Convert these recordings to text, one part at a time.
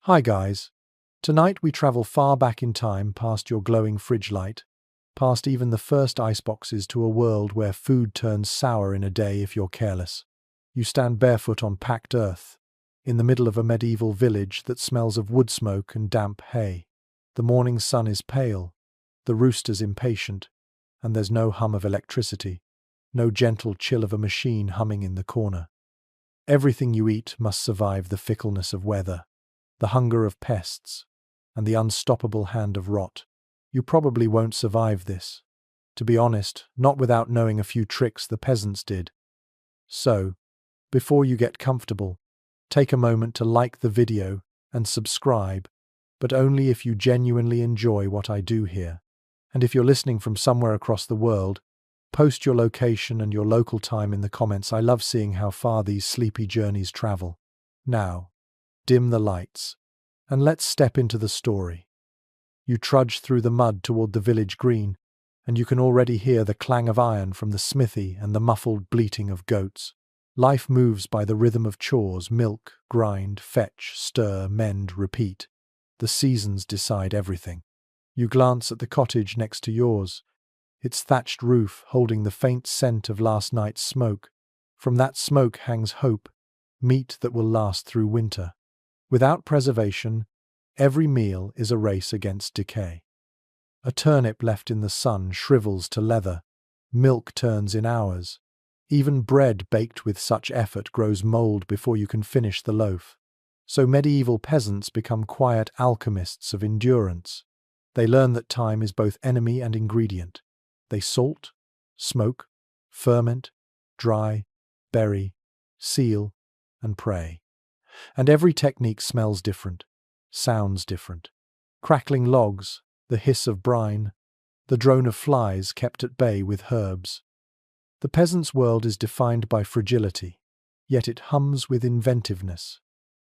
Hi guys. Tonight we travel far back in time past your glowing fridge light, past even the first iceboxes to a world where food turns sour in a day if you're careless. You stand barefoot on packed earth, in the middle of a medieval village that smells of wood smoke and damp hay. The morning sun is pale, the rooster's impatient, and there's no hum of electricity, no gentle chill of a machine humming in the corner. Everything you eat must survive the fickleness of weather, the hunger of pests, and the unstoppable hand of rot. You probably won't survive this. To be honest, not without knowing a few tricks the peasants did. So, before you get comfortable, take a moment to like the video and subscribe, but only if you genuinely enjoy what I do here. And if you're listening from somewhere across the world, post your location and your local time in the comments. I love seeing how far these sleepy journeys travel. Now, dim the lights, and let's step into the story. You trudge through the mud toward the village green, and you can already hear the clang of iron from the smithy and the muffled bleating of goats. Life moves by the rhythm of chores: milk, grind, fetch, stir, mend, repeat. The seasons decide everything. You glance at the cottage next to yours, its thatched roof holding the faint scent of last night's smoke. From that smoke hangs hope, meat that will last through winter. Without preservation, every meal is a race against decay. A turnip left in the sun shrivels to leather. Milk turns in hours. Even bread baked with such effort grows mold before you can finish the loaf. So medieval peasants become quiet alchemists of endurance. They learn that time is both enemy and ingredient. They salt, smoke, ferment, dry, bury, seal, and pray. And every technique smells different, sounds different. Crackling logs, the hiss of brine, the drone of flies kept at bay with herbs. The peasant's world is defined by fragility, yet it hums with inventiveness.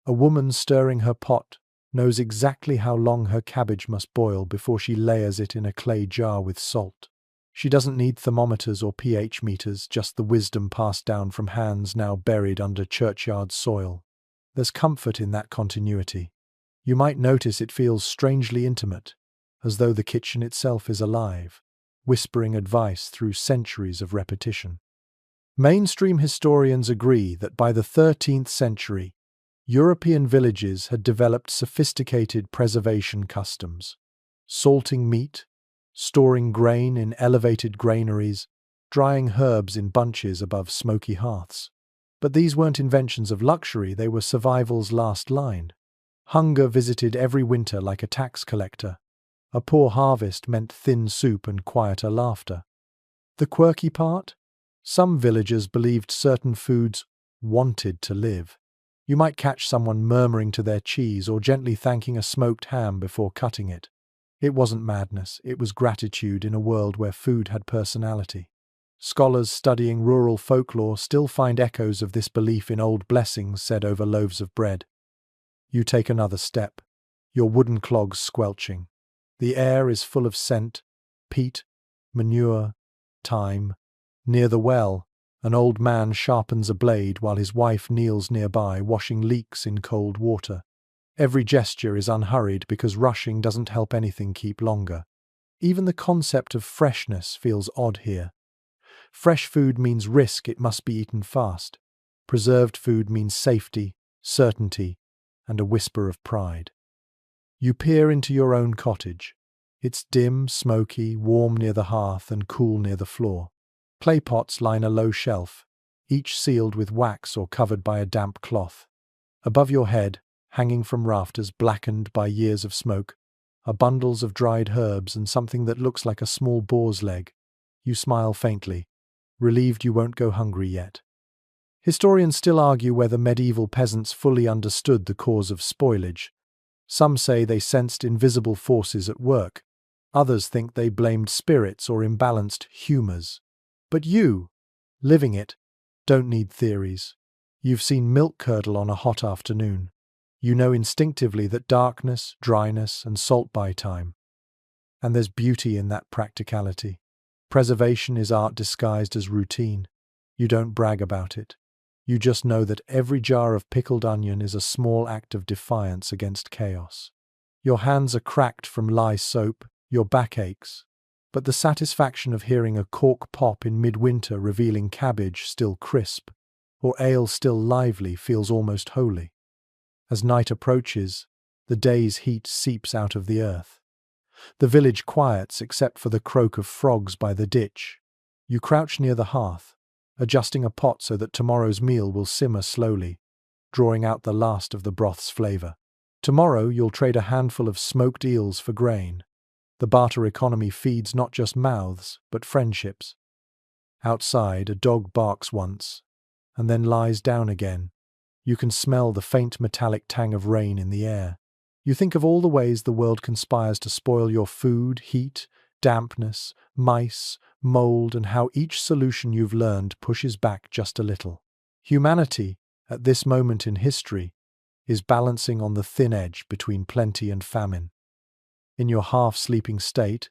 A woman stirring her pot knows exactly how long her cabbage must boil before she layers it in a clay jar with salt. She doesn't need thermometers or pH meters, just the wisdom passed down from hands now buried under churchyard soil. There's comfort in that continuity. You might notice it feels strangely intimate, as though the kitchen itself is alive, whispering advice through centuries of repetition. Mainstream historians agree that by the 13th century, European villages had developed sophisticated preservation customs, salting meat, storing grain in elevated granaries, drying herbs in bunches above smoky hearths. But these weren't inventions of luxury, they were survival's last line. Hunger visited every winter like a tax collector. A poor harvest meant thin soup and quieter laughter. The quirky part? Some villagers believed certain foods wanted to live. You might catch someone murmuring to their cheese or gently thanking a smoked ham before cutting it. It wasn't madness, it was gratitude in a world where food had personality. Scholars studying rural folklore still find echoes of this belief in old blessings said over loaves of bread. You take another step, your wooden clogs squelching. The air is full of scent, peat, manure, thyme. Near the well, an old man sharpens a blade while his wife kneels nearby washing leaks in cold water. Every gesture is unhurried because rushing doesn't help anything keep longer. Even the concept of freshness feels odd here. Fresh food means risk, it must be eaten fast. Preserved food means safety, certainty, and a whisper of pride. You peer into your own cottage. It's dim, smoky, warm near the hearth and cool near the floor. Clay pots line a low shelf, each sealed with wax or covered by a damp cloth. Above your head, hanging from rafters blackened by years of smoke, are bundles of dried herbs and something that looks like a small boar's leg. You smile faintly, relieved you won't go hungry yet. Historians still argue whether medieval peasants fully understood the cause of spoilage. Some say they sensed invisible forces at work. Others think they blamed spirits or imbalanced humors. But you, living it, don't need theories. You've seen milk curdle on a hot afternoon. You know instinctively that darkness, dryness, and salt buy time. And there's beauty in that practicality. Preservation is art disguised as routine. You don't brag about it. You just know that every jar of pickled onion is a small act of defiance against chaos. Your hands are cracked from lye soap, your back aches, but the satisfaction of hearing a cork pop in midwinter revealing cabbage still crisp, or ale still lively feels almost holy. As night approaches, the day's heat seeps out of the earth. The village quiets except for the croak of frogs by the ditch. You crouch near the hearth, adjusting a pot so that tomorrow's meal will simmer slowly, drawing out the last of the broth's flavour. Tomorrow you'll trade a handful of smoked eels for grain. The barter economy feeds not just mouths, but friendships. Outside, a dog barks once, and then lies down again. You can smell the faint metallic tang of rain in the air. You think of all the ways the world conspires to spoil your food, heat, dampness, mice, mold, and how each solution you've learned pushes back just a little. Humanity, at this moment in history, is balancing on the thin edge between plenty and famine. In your half-sleeping state,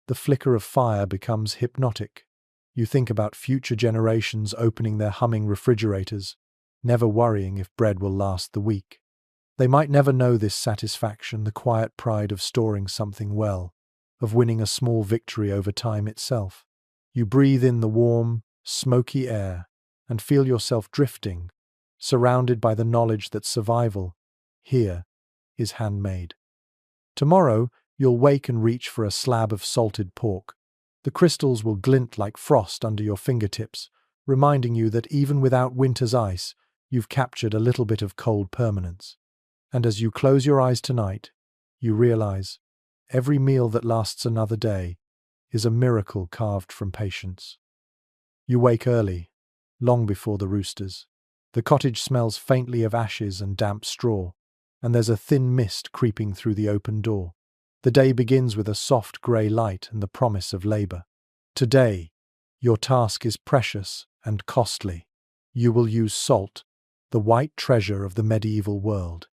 the flicker of fire becomes hypnotic. You think about future generations opening their humming refrigerators, never worrying if bread will last the week. They might never know this satisfaction, the quiet pride of storing something well, of winning a small victory over time itself. You breathe in the warm, smoky air and feel yourself drifting, surrounded by the knowledge that survival, here, is handmade. Tomorrow, you'll wake and reach for a slab of salted pork. The crystals will glint like frost under your fingertips, reminding you that even without winter's ice, you've captured a little bit of cold permanence. And as you close your eyes tonight, you realize every meal that lasts another day is a miracle carved from patience. You wake early, long before the roosters. The cottage smells faintly of ashes and damp straw, and there's a thin mist creeping through the open door. The day begins with a soft grey light and the promise of labour. Today, your task is precious and costly. You will use salt, the white treasure of the medieval world.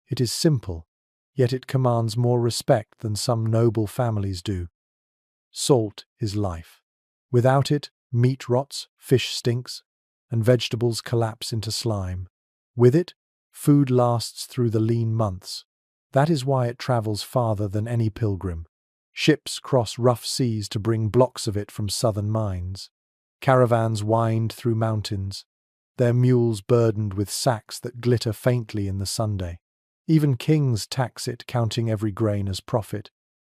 It is simple, yet it commands more respect than some noble families do. Salt is life. Without it, meat rots, fish stinks, and vegetables collapse into slime. With it, food lasts through the lean months. That is why it travels farther than any pilgrim. Ships cross rough seas to bring blocks of it from southern mines. Caravans wind through mountains, their mules burdened with sacks that glitter faintly in the sunday. Even kings tax it, counting every grain as profit.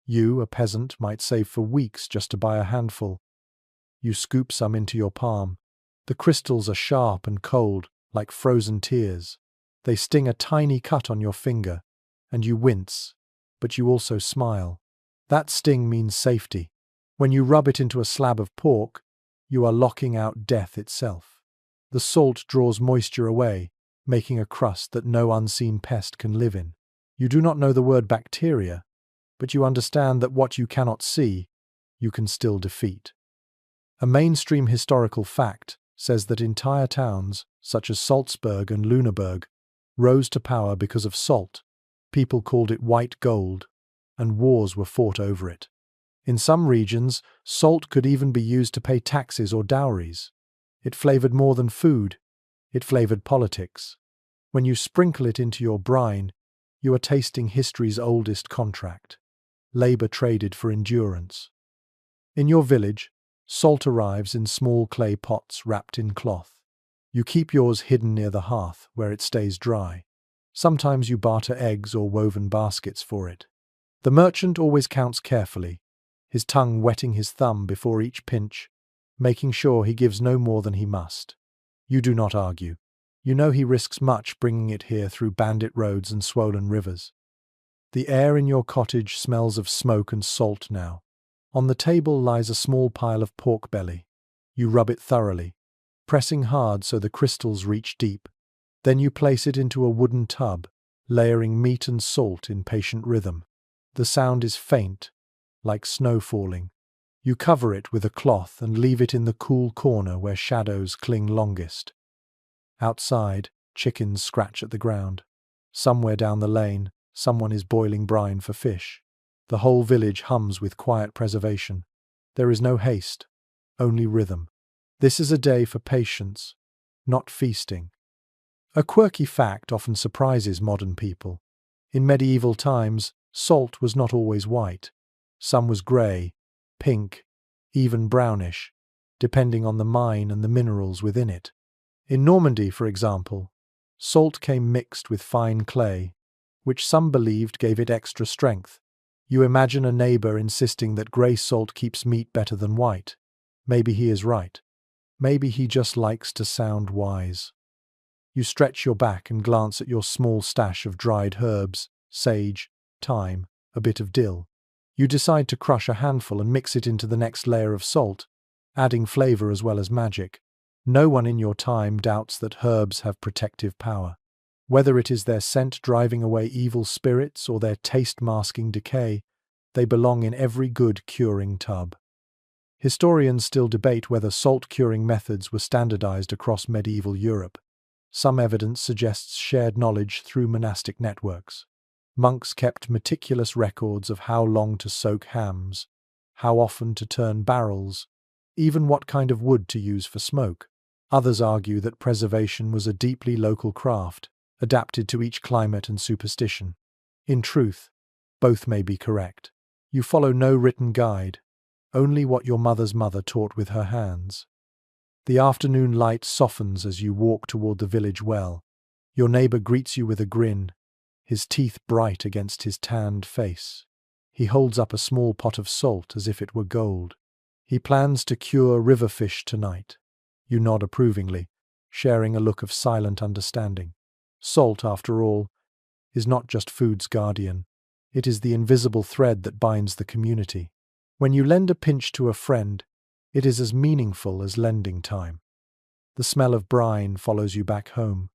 You, a peasant, might save for weeks just to buy a handful. You scoop some into your palm. The crystals are sharp and cold, like frozen tears. They sting a tiny cut on your finger, and you wince, but you also smile. That sting means safety. When you rub it into a slab of pork, you are locking out death itself. The salt draws moisture away, making a crust that no unseen pest can live in. You do not know the word bacteria, but you understand that what you cannot see, you can still defeat. A mainstream historical fact says that entire towns, such as Salzburg and Lüneburg, rose to power because of salt. People called it white gold, and wars were fought over it. In some regions, salt could even be used to pay taxes or dowries. It flavored more than food. It flavored politics. When you sprinkle it into your brine, you are tasting history's oldest contract. Labor traded for endurance. In your village, salt arrives in small clay pots wrapped in cloth. You keep yours hidden near the hearth, where it stays dry. Sometimes you barter eggs or woven baskets for it. The merchant always counts carefully, his tongue wetting his thumb before each pinch, making sure he gives no more than he must. You do not argue. You know he risks much bringing it here through bandit roads and swollen rivers. The air in your cottage smells of smoke and salt now. On the table lies a small pile of pork belly. You rub it thoroughly, pressing hard so the crystals reach deep. Then you place it into a wooden tub, layering meat and salt in patient rhythm. The sound is faint, like snow falling. You cover it with a cloth and leave it in the cool corner where shadows cling longest. Outside, chickens scratch at the ground. Somewhere down the lane, someone is boiling brine for fish. The whole village hums with quiet preservation. There is no haste, only rhythm. This is a day for patience, not feasting. A quirky fact often surprises modern people. In medieval times, salt was not always white. Some was grey, pink, even brownish, depending on the mine and the minerals within it. In Normandy, for example, salt came mixed with fine clay, which some believed gave it extra strength. You imagine a neighbour insisting that grey salt keeps meat better than white. Maybe he is right. Maybe he just likes to sound wise. You stretch your back and glance at your small stash of dried herbs, sage, thyme, a bit of dill. You decide to crush a handful and mix it into the next layer of salt, adding flavour as well as magic. No one in your time doubts that herbs have protective power. Whether it is their scent driving away evil spirits or their taste masking decay, they belong in every good curing tub. Historians still debate whether salt curing methods were standardized across medieval Europe. Some evidence suggests shared knowledge through monastic networks. Monks kept meticulous records of how long to soak hams, how often to turn barrels, even what kind of wood to use for smoke. Others argue that preservation was a deeply local craft, adapted to each climate and superstition. In truth, both may be correct. You follow no written guide, only what your mother's mother taught with her hands. The afternoon light softens as you walk toward the village well. Your neighbor greets you with a grin, his teeth bright against his tanned face. He holds up a small pot of salt as if it were gold. He plans to cure river fish tonight. You nod approvingly, sharing a look of silent understanding. Salt, after all, is not just food's guardian. It is the invisible thread that binds the community. When you lend a pinch to a friend, it is as meaningful as lending time. The smell of brine follows you back home.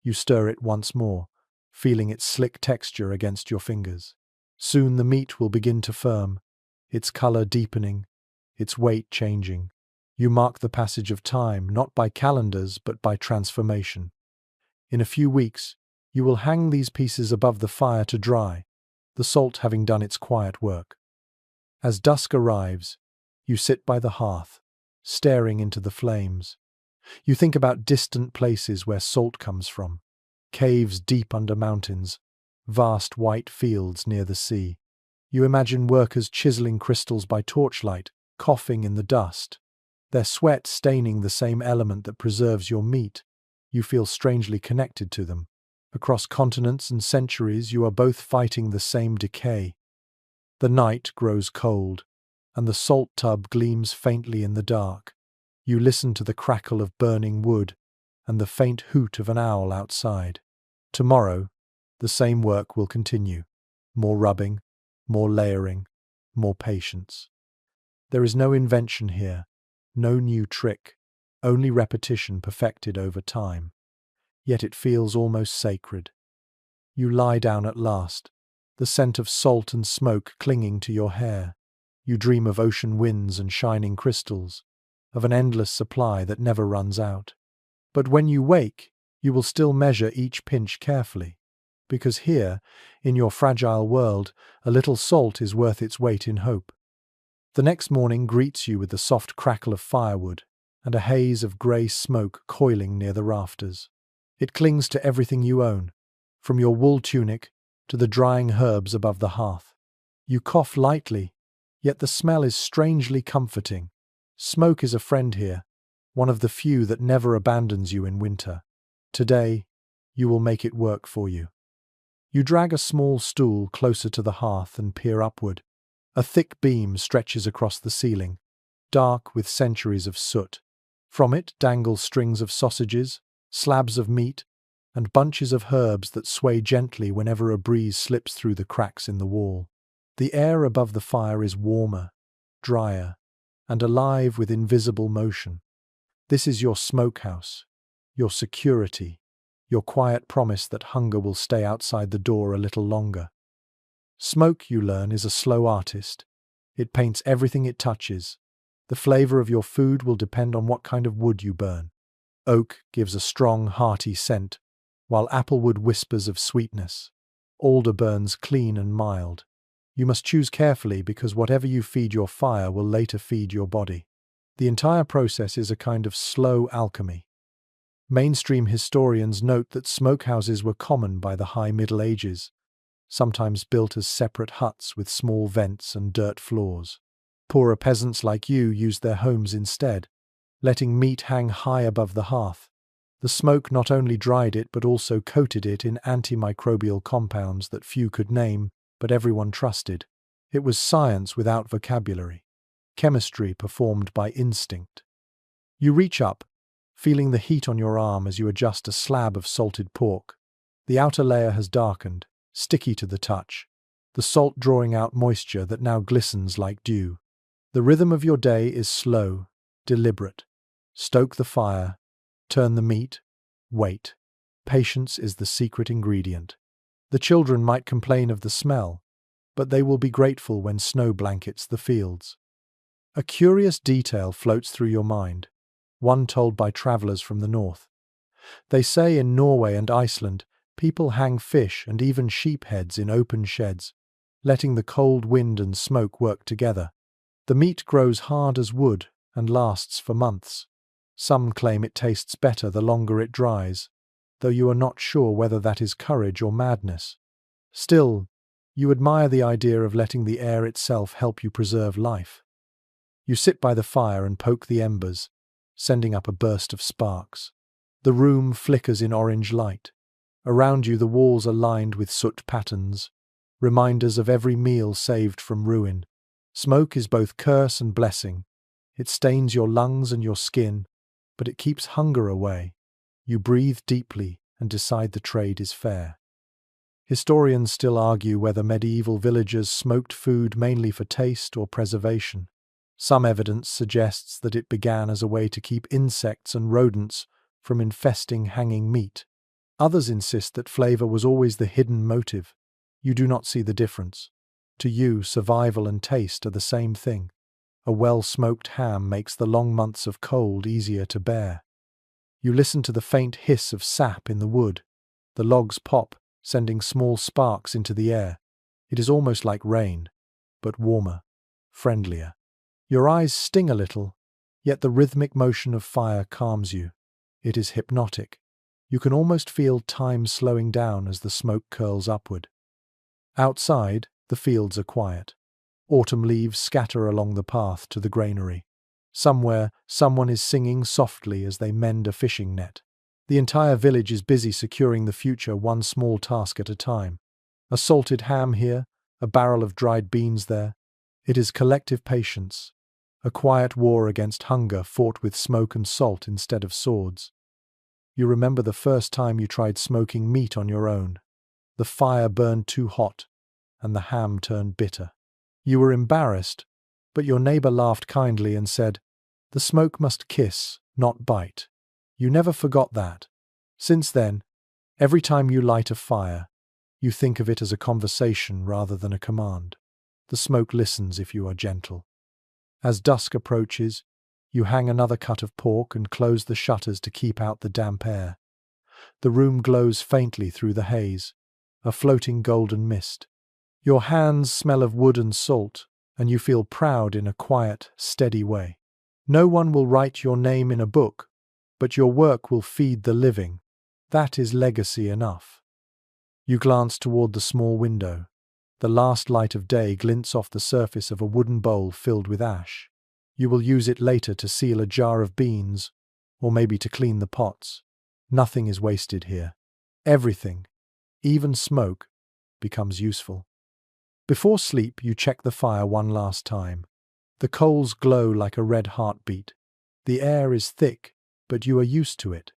You stir it once more, feeling its slick texture against your fingers. Soon the meat will begin to firm, its color deepening, its weight changing. You mark the passage of time, not by calendars, but by transformation. In a few weeks, you will hang these pieces above the fire to dry, the salt having done its quiet work. As dusk arrives, you sit by the hearth, staring into the flames. You think about distant places where salt comes from, caves deep under mountains, vast white fields near the sea. You imagine workers chiseling crystals by torchlight, coughing in the dust, their sweat staining the same element that preserves your meat. You feel strangely connected to them. Across continents and centuries, you are both fighting the same decay. The night grows cold, and the salt tub gleams faintly in the dark. You listen to the crackle of burning wood and the faint hoot of an owl outside. Tomorrow, the same work will continue. More rubbing, more layering, more patience. There is no invention here, no new trick, only repetition perfected over time. Yet it feels almost sacred. You lie down at last, the scent of salt and smoke clinging to your hair. You dream of ocean winds and shining crystals, of an endless supply that never runs out. But when you wake, you will still measure each pinch carefully, because here, in your fragile world, a little salt is worth its weight in hope. The next morning greets you with the soft crackle of firewood and a haze of grey smoke coiling near the rafters. It clings to everything you own, from your wool tunic to the drying herbs above the hearth. You cough lightly, yet the smell is strangely comforting. Smoke is a friend here, one of the few that never abandons you in winter. Today, you will make it work for you. You drag a small stool closer to the hearth and peer upward. A thick beam stretches across the ceiling, dark with centuries of soot. From it dangle strings of sausages, slabs of meat, and bunches of herbs that sway gently whenever a breeze slips through the cracks in the wall. The air above the fire is warmer, drier, and alive with invisible motion. This is your smokehouse, your security, your quiet promise that hunger will stay outside the door a little longer. Smoke, you learn, is a slow artist. It paints everything it touches. The flavor of your food will depend on what kind of wood you burn. Oak gives a strong, hearty scent, while applewood whispers of sweetness. Alder burns clean and mild. You must choose carefully because whatever you feed your fire will later feed your body. The entire process is a kind of slow alchemy. Mainstream historians note that smokehouses were common by the High Middle Ages, sometimes built as separate huts with small vents and dirt floors. Poorer peasants like you used their homes instead, letting meat hang high above the hearth. The smoke not only dried it but also coated it in antimicrobial compounds that few could name, but everyone trusted. It was science without vocabulary, chemistry performed by instinct. You reach up, feeling the heat on your arm as you adjust a slab of salted pork. The outer layer has darkened, sticky to the touch, the salt drawing out moisture that now glistens like dew. The rhythm of your day is slow, deliberate. Stoke the fire, turn the meat, wait. Patience is the secret ingredient. The children might complain of the smell, but they will be grateful when snow blankets the fields. A curious detail floats through your mind, one told by travelers from the north. They say in Norway and Iceland, people hang fish and even sheep heads in open sheds, letting the cold wind and smoke work together. The meat grows hard as wood and lasts for months. Some claim it tastes better the longer it dries, though you are not sure whether that is courage or madness. Still, you admire the idea of letting the air itself help you preserve life. You sit by the fire and poke the embers, sending up a burst of sparks. The room flickers in orange light. Around you the walls are lined with soot patterns, reminders of every meal saved from ruin. Smoke is both curse and blessing. It stains your lungs and your skin, but it keeps hunger away. You breathe deeply and decide the trade is fair. Historians still argue whether medieval villagers smoked food mainly for taste or preservation. Some evidence suggests that it began as a way to keep insects and rodents from infesting hanging meat. Others insist that flavor was always the hidden motive. You do not see the difference. To you, survival and taste are the same thing. A well-smoked ham makes the long months of cold easier to bear. You listen to the faint hiss of sap in the wood. The logs pop, sending small sparks into the air. It is almost like rain, but warmer, friendlier. Your eyes sting a little, yet the rhythmic motion of fire calms you. It is hypnotic. You can almost feel time slowing down as the smoke curls upward. Outside, the fields are quiet. Autumn leaves scatter along the path to the granary. Somewhere, someone is singing softly as they mend a fishing net. The entire village is busy securing the future, one small task at a time. A salted ham here, a barrel of dried beans there. It is collective patience, a quiet war against hunger fought with smoke and salt instead of swords. You remember the first time you tried smoking meat on your own. The fire burned too hot, and the ham turned bitter. You were embarrassed, but your neighbor laughed kindly and said, "The smoke must kiss, not bite." You never forgot that. Since then, every time you light a fire, you think of it as a conversation rather than a command. The smoke listens if you are gentle. As dusk approaches, you hang another cut of pork and close the shutters to keep out the damp air. The room glows faintly through the haze, a floating golden mist. Your hands smell of wood and salt, and you feel proud in a quiet, steady way. No one will write your name in a book, but your work will feed the living. That is legacy enough. You glance toward the small window. The last light of day glints off the surface of a wooden bowl filled with ash. You will use it later to seal a jar of beans, or maybe to clean the pots. Nothing is wasted here. Everything, even smoke, becomes useful. Before sleep, you check the fire one last time. The coals glow like a red heartbeat. The air is thick, but you are used to it.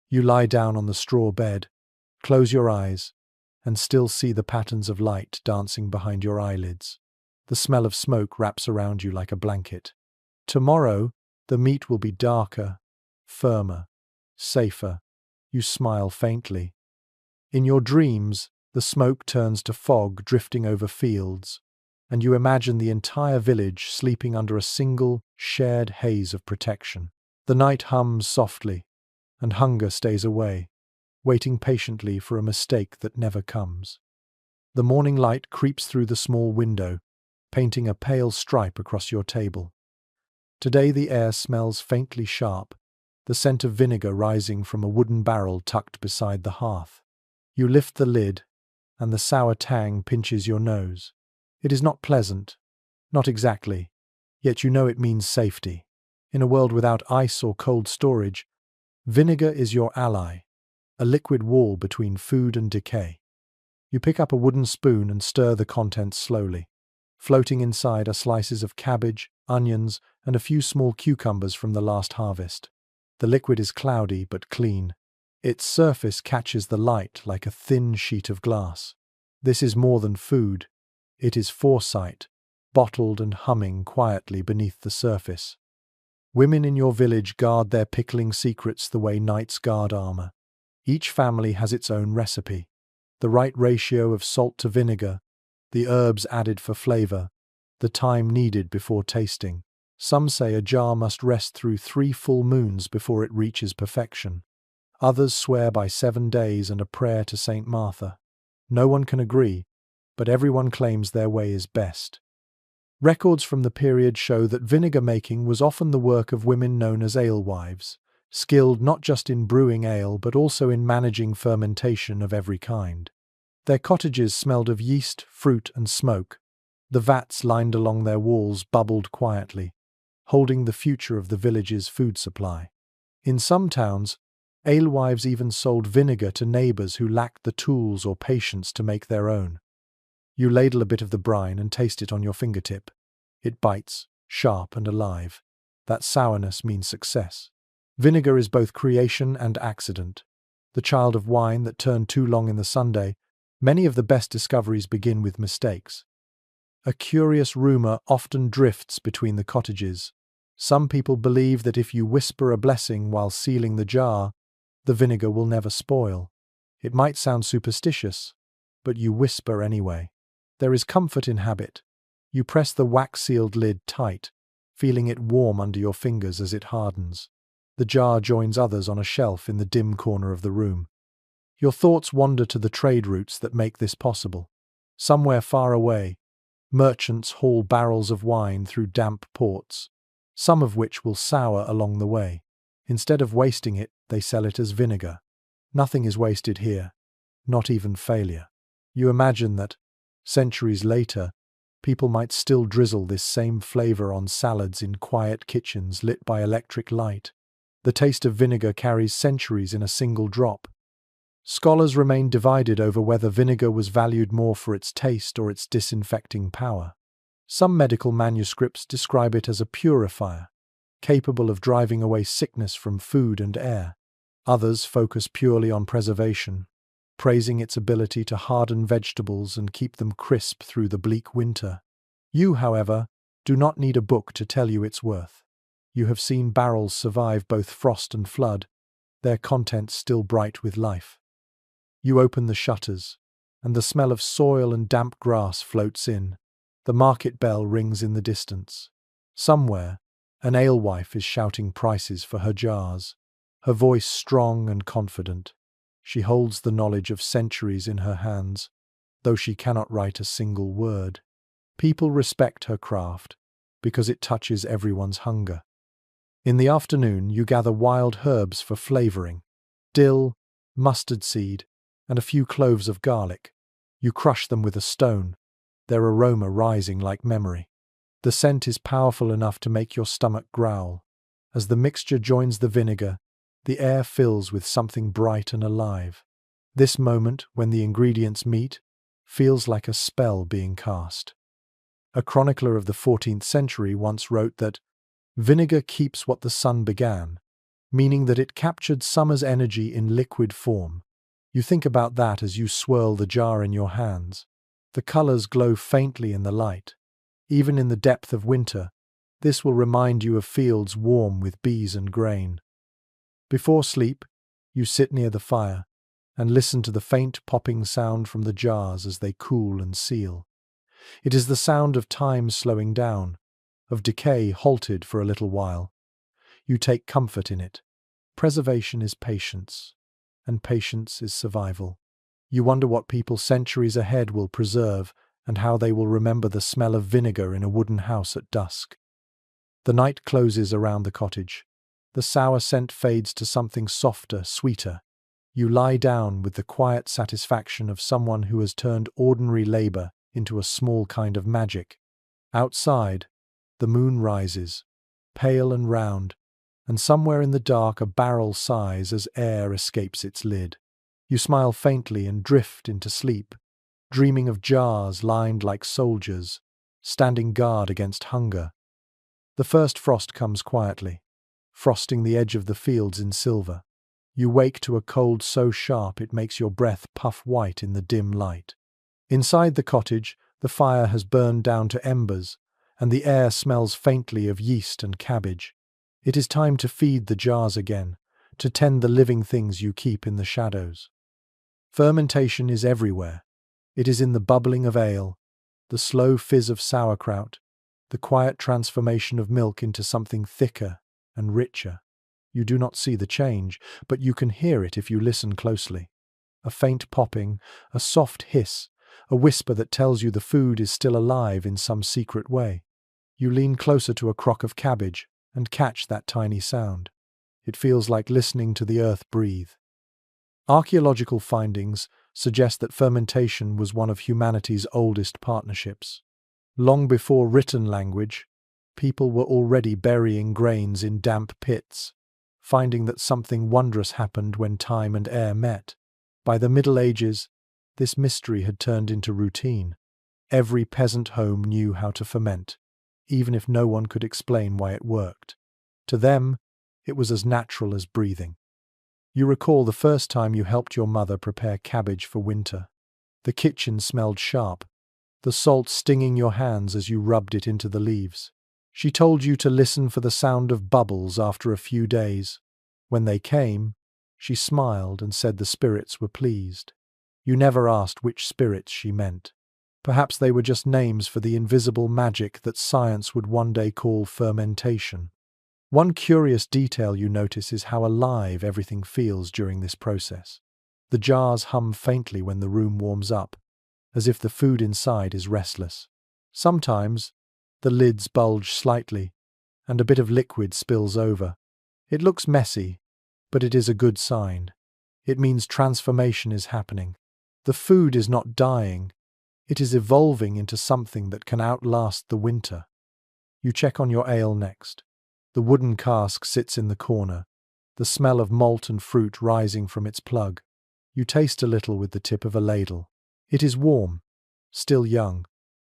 You lie down on the straw bed, close your eyes, and still see the patterns of light dancing behind your eyelids. The smell of smoke wraps around you like a blanket. Tomorrow, the meat will be darker, firmer, safer. You smile faintly. In your dreams, the smoke turns to fog drifting over fields, and you imagine the entire village sleeping under a single, shared haze of protection. The night hums softly, and hunger stays away, waiting patiently for a mistake that never comes. The morning light creeps through the small window, painting a pale stripe across your table. Today the air smells faintly sharp, the scent of vinegar rising from a wooden barrel tucked beside the hearth. You lift the lid, and the sour tang pinches your nose. It is not pleasant, not exactly, yet you know it means safety. In a world without ice or cold storage, vinegar is your ally, a liquid wall between food and decay. You pick up a wooden spoon and stir the contents slowly. Floating inside are slices of cabbage, onions, and a few small cucumbers from the last harvest. The liquid is cloudy but clean. Its surface catches the light like a thin sheet of glass. This is more than food. It is foresight, bottled and humming quietly beneath the surface. Women in your village guard their pickling secrets the way knights guard armor. Each family has its own recipe. The right ratio of salt to vinegar, the herbs added for flavor, the time needed before tasting. Some say a jar must rest through 3 full moons before it reaches perfection. Others swear by 7 days and a prayer to Saint Martha. No one can agree, but everyone claims their way is best. Records from the period show that vinegar making was often the work of women known as alewives, skilled not just in brewing ale but also in managing fermentation of every kind. Their cottages smelled of yeast, fruit, and smoke. The vats lined along their walls bubbled quietly, holding the future of the village's food supply. In some towns, alewives even sold vinegar to neighbors who lacked the tools or patience to make their own. You ladle a bit of the brine and taste it on your fingertip. It bites, sharp and alive. That sourness means success. Vinegar is both creation and accident. The child of wine that turned too long in the sundae, many of the best discoveries begin with mistakes. A curious rumor often drifts between the cottages. Some people believe that if you whisper a blessing while sealing the jar, the vinegar will never spoil. It might sound superstitious, but you whisper anyway. There is comfort in habit. You press the wax-sealed lid tight, feeling it warm under your fingers as it hardens. The jar joins others on a shelf in the dim corner of the room. Your thoughts wander to the trade routes that make this possible. Somewhere far away, merchants haul barrels of wine through damp ports, some of which will sour along the way. Instead of wasting it, they sell it as vinegar. Nothing is wasted here, not even failure. You imagine that, centuries later, people might still drizzle this same flavor on salads in quiet kitchens lit by electric light. The taste of vinegar carries centuries in a single drop. Scholars remain divided over whether vinegar was valued more for its taste or its disinfecting power. Some medical manuscripts describe it as a purifier, capable of driving away sickness from food and air. Others focus purely on preservation, praising its ability to harden vegetables and keep them crisp through the bleak winter. You, however, do not need a book to tell you its worth. You have seen barrels survive both frost and flood, their contents still bright with life. You open the shutters, and the smell of soil and damp grass floats in. The market bell rings in the distance. Somewhere, an alewife is shouting prices for her jars, her voice strong and confident. She holds the knowledge of centuries in her hands, though she cannot write a single word. People respect her craft because it touches everyone's hunger. In the afternoon, you gather wild herbs for flavoring: dill, mustard seed, and a few cloves of garlic. You crush them with a stone, their aroma rising like memory. The scent is powerful enough to make your stomach growl. As the mixture joins the vinegar, the air fills with something bright and alive. This moment, when the ingredients meet, feels like a spell being cast. A chronicler of the 14th century once wrote that vinegar keeps what the sun began, meaning that it captured summer's energy in liquid form. You think about that as you swirl the jar in your hands. The colors glow faintly in the light. Even in the depth of winter, this will remind you of fields warm with bees and grain. Before sleep, you sit near the fire and listen to the faint popping sound from the jars as they cool and seal. It is the sound of time slowing down, of decay halted for a little while. You take comfort in it. Preservation is patience, and patience is survival. You wonder what people centuries ahead will preserve and how they will remember the smell of vinegar in a wooden house at dusk. The night closes around the cottage. The sour scent fades to something softer, sweeter. You lie down with the quiet satisfaction of someone who has turned ordinary labor into a small kind of magic. Outside, the moon rises, pale and round, and somewhere in the dark a barrel sighs as air escapes its lid. You smile faintly and drift into sleep, dreaming of jars lined like soldiers, standing guard against hunger. The first frost comes quietly, frosting the edge of the fields in silver. You wake to a cold so sharp it makes your breath puff white in the dim light. Inside the cottage, the fire has burned down to embers, and the air smells faintly of yeast and cabbage. It is time to feed the jars again, to tend the living things you keep in the shadows. Fermentation is everywhere. It is in the bubbling of ale, the slow fizz of sauerkraut, the quiet transformation of milk into something thicker and richer. You do not see the change, but you can hear it if you listen closely. A faint popping, a soft hiss, a whisper that tells you the food is still alive in some secret way. You lean closer to a crock of cabbage and catch that tiny sound. It feels like listening to the earth breathe. Archaeological findings suggest that fermentation was one of humanity's oldest partnerships. Long before written language, people were already burying grains in damp pits, finding that something wondrous happened when time and air met. By the Middle Ages, this mystery had turned into routine. Every peasant home knew how to ferment, even if no one could explain why it worked. To them, it was as natural as breathing. You recall the first time you helped your mother prepare cabbage for winter. The kitchen smelled sharp, the salt stinging your hands as you rubbed it into the leaves. She told you to listen for the sound of bubbles after a few days. When they came, she smiled and said the spirits were pleased. You never asked which spirits she meant. Perhaps they were just names for the invisible magic that science would one day call fermentation. One curious detail you notice is how alive everything feels during this process. The jars hum faintly when the room warms up, as if the food inside is restless. Sometimes, the lids bulge slightly, and a bit of liquid spills over. It looks messy, but it is a good sign. It means transformation is happening. The food is not dying, it is evolving into something that can outlast the winter. You check on your ale next. The wooden cask sits in the corner, the smell of malt and fruit rising from its plug. You taste a little with the tip of a ladle. It is warm, still young,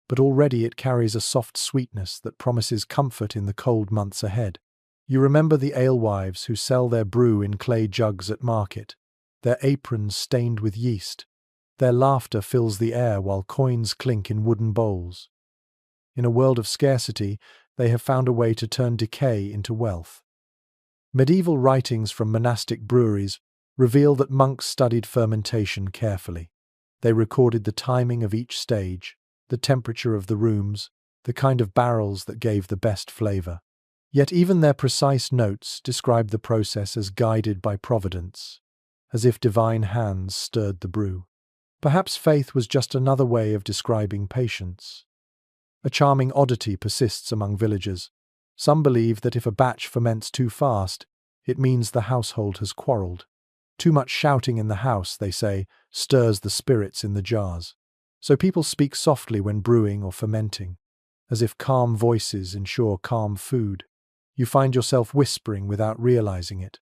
but already it carries a soft sweetness that promises comfort in the cold months ahead. You remember the alewives who sell their brew in clay jugs at market, their aprons stained with yeast. Their laughter fills the air while coins clink in wooden bowls. In a world of scarcity, they have found a way to turn decay into wealth. Medieval writings from monastic breweries reveal that monks studied fermentation carefully. They recorded the timing of each stage, the temperature of the rooms, the kind of barrels that gave the best flavor. Yet even their precise notes describe the process as guided by providence, as if divine hands stirred the brew. Perhaps faith was just another way of describing patience. A charming oddity persists among villagers. Some believe that if a batch ferments too fast, it means the household has quarreled. Too much shouting in the house, they say, stirs the spirits in the jars. So people speak softly when brewing or fermenting, as if calm voices ensure calm food. You find yourself whispering without realizing it,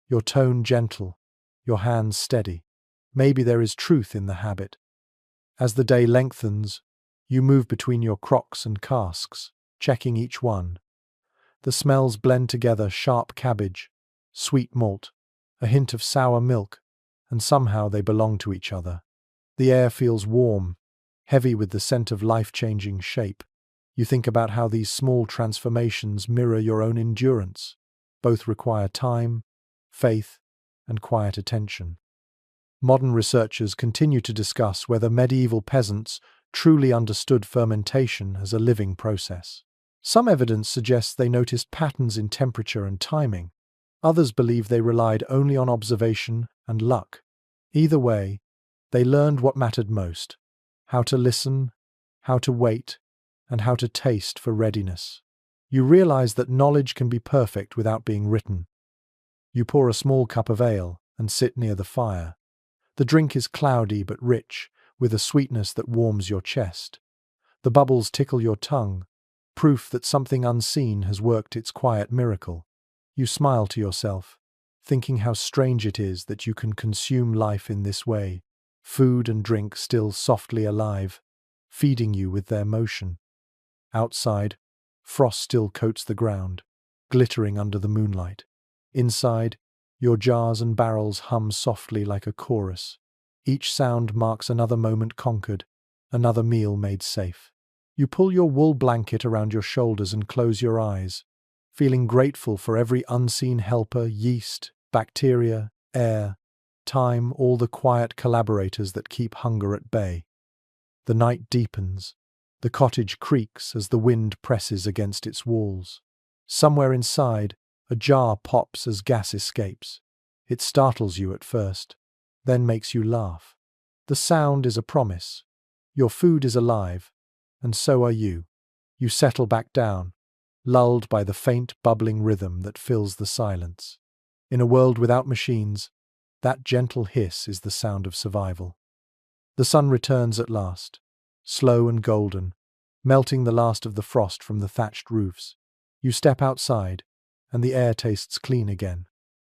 your tone gentle, your hands steady. Maybe there is truth in the habit. As the day lengthens, you move between your crocks and casks, checking each one. The smells blend together: sharp cabbage, sweet malt, a hint of sour milk, and somehow they belong to each other. The air feels warm, heavy with the scent of life-changing shape. You think about how these small transformations mirror your own endurance. Both require time, faith, and quiet attention. Modern researchers continue to discuss whether medieval peasants truly understood fermentation as a living process. Some evidence suggests they noticed patterns in temperature and timing. Others believe they relied only on observation and luck. Either way, they learned what mattered most: how to listen, how to wait, and how to taste for readiness. You realize that knowledge can be perfect without being written. You pour a small cup of ale and sit near the fire. The drink is cloudy but rich, with a sweetness that warms your chest. The bubbles tickle your tongue, proof that something unseen has worked its quiet miracle. You smile to yourself, thinking how strange it is that you can consume life in this way, food and drink still softly alive, feeding you with their motion. Outside, frost still coats the ground, glittering under the moonlight. Inside, your jars and barrels hum softly like a chorus. Each sound marks another moment conquered, another meal made safe. You pull your wool blanket around your shoulders and close your eyes, feeling grateful for every unseen helper, yeast, bacteria, air, time, all the quiet collaborators that keep hunger at bay. The night deepens. The cottage creaks as the wind presses against its walls. Somewhere inside, a jar pops as gas escapes. It startles you at first, then makes you laugh. The sound is a promise. Your food is alive, and so are you. You settle back down, lulled by the faint, bubbling rhythm that fills the silence. In a world without machines, that gentle hiss is the sound of survival. The sun returns at last, slow and golden, melting the last of the frost from the thatched roofs. You step outside, and the air tastes clean again,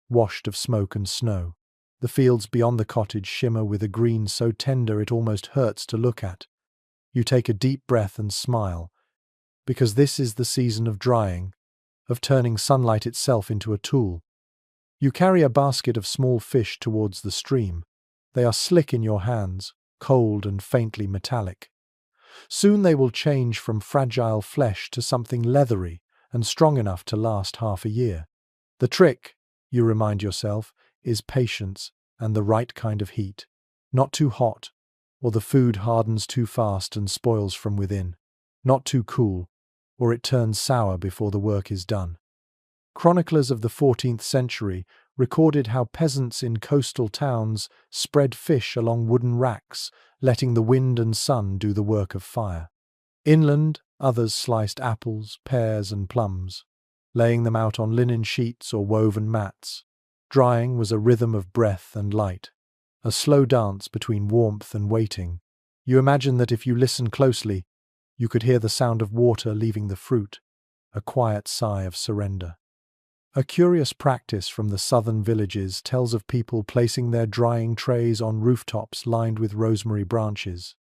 washed of smoke and snow. The fields beyond the cottage shimmer with a green so tender it almost hurts to look at. You take a deep breath and smile, because this is the season of drying, of turning sunlight itself into a tool. You carry a basket of small fish towards the stream. They are slick in your hands, cold and faintly metallic. Soon they will change from fragile flesh to something leathery and strong enough to last half a year. The trick, you remind yourself, is patience and the right kind of heat. Not too hot, or the food hardens too fast and spoils from within. Not too cool, or it turns sour before the work is done. Chroniclers of the 14th century recorded how peasants in coastal towns spread fish along wooden racks, letting the wind and sun do the work of fire. Inland, others sliced apples, pears, and plums, laying them out on linen sheets or woven mats. Drying was a rhythm of breath and light, a slow dance between warmth and waiting. You imagine that if you listen closely, you could hear the sound of water leaving the fruit, a quiet sigh of surrender. A curious practice from the southern villages tells of people placing their drying trays on rooftops lined with rosemary branches.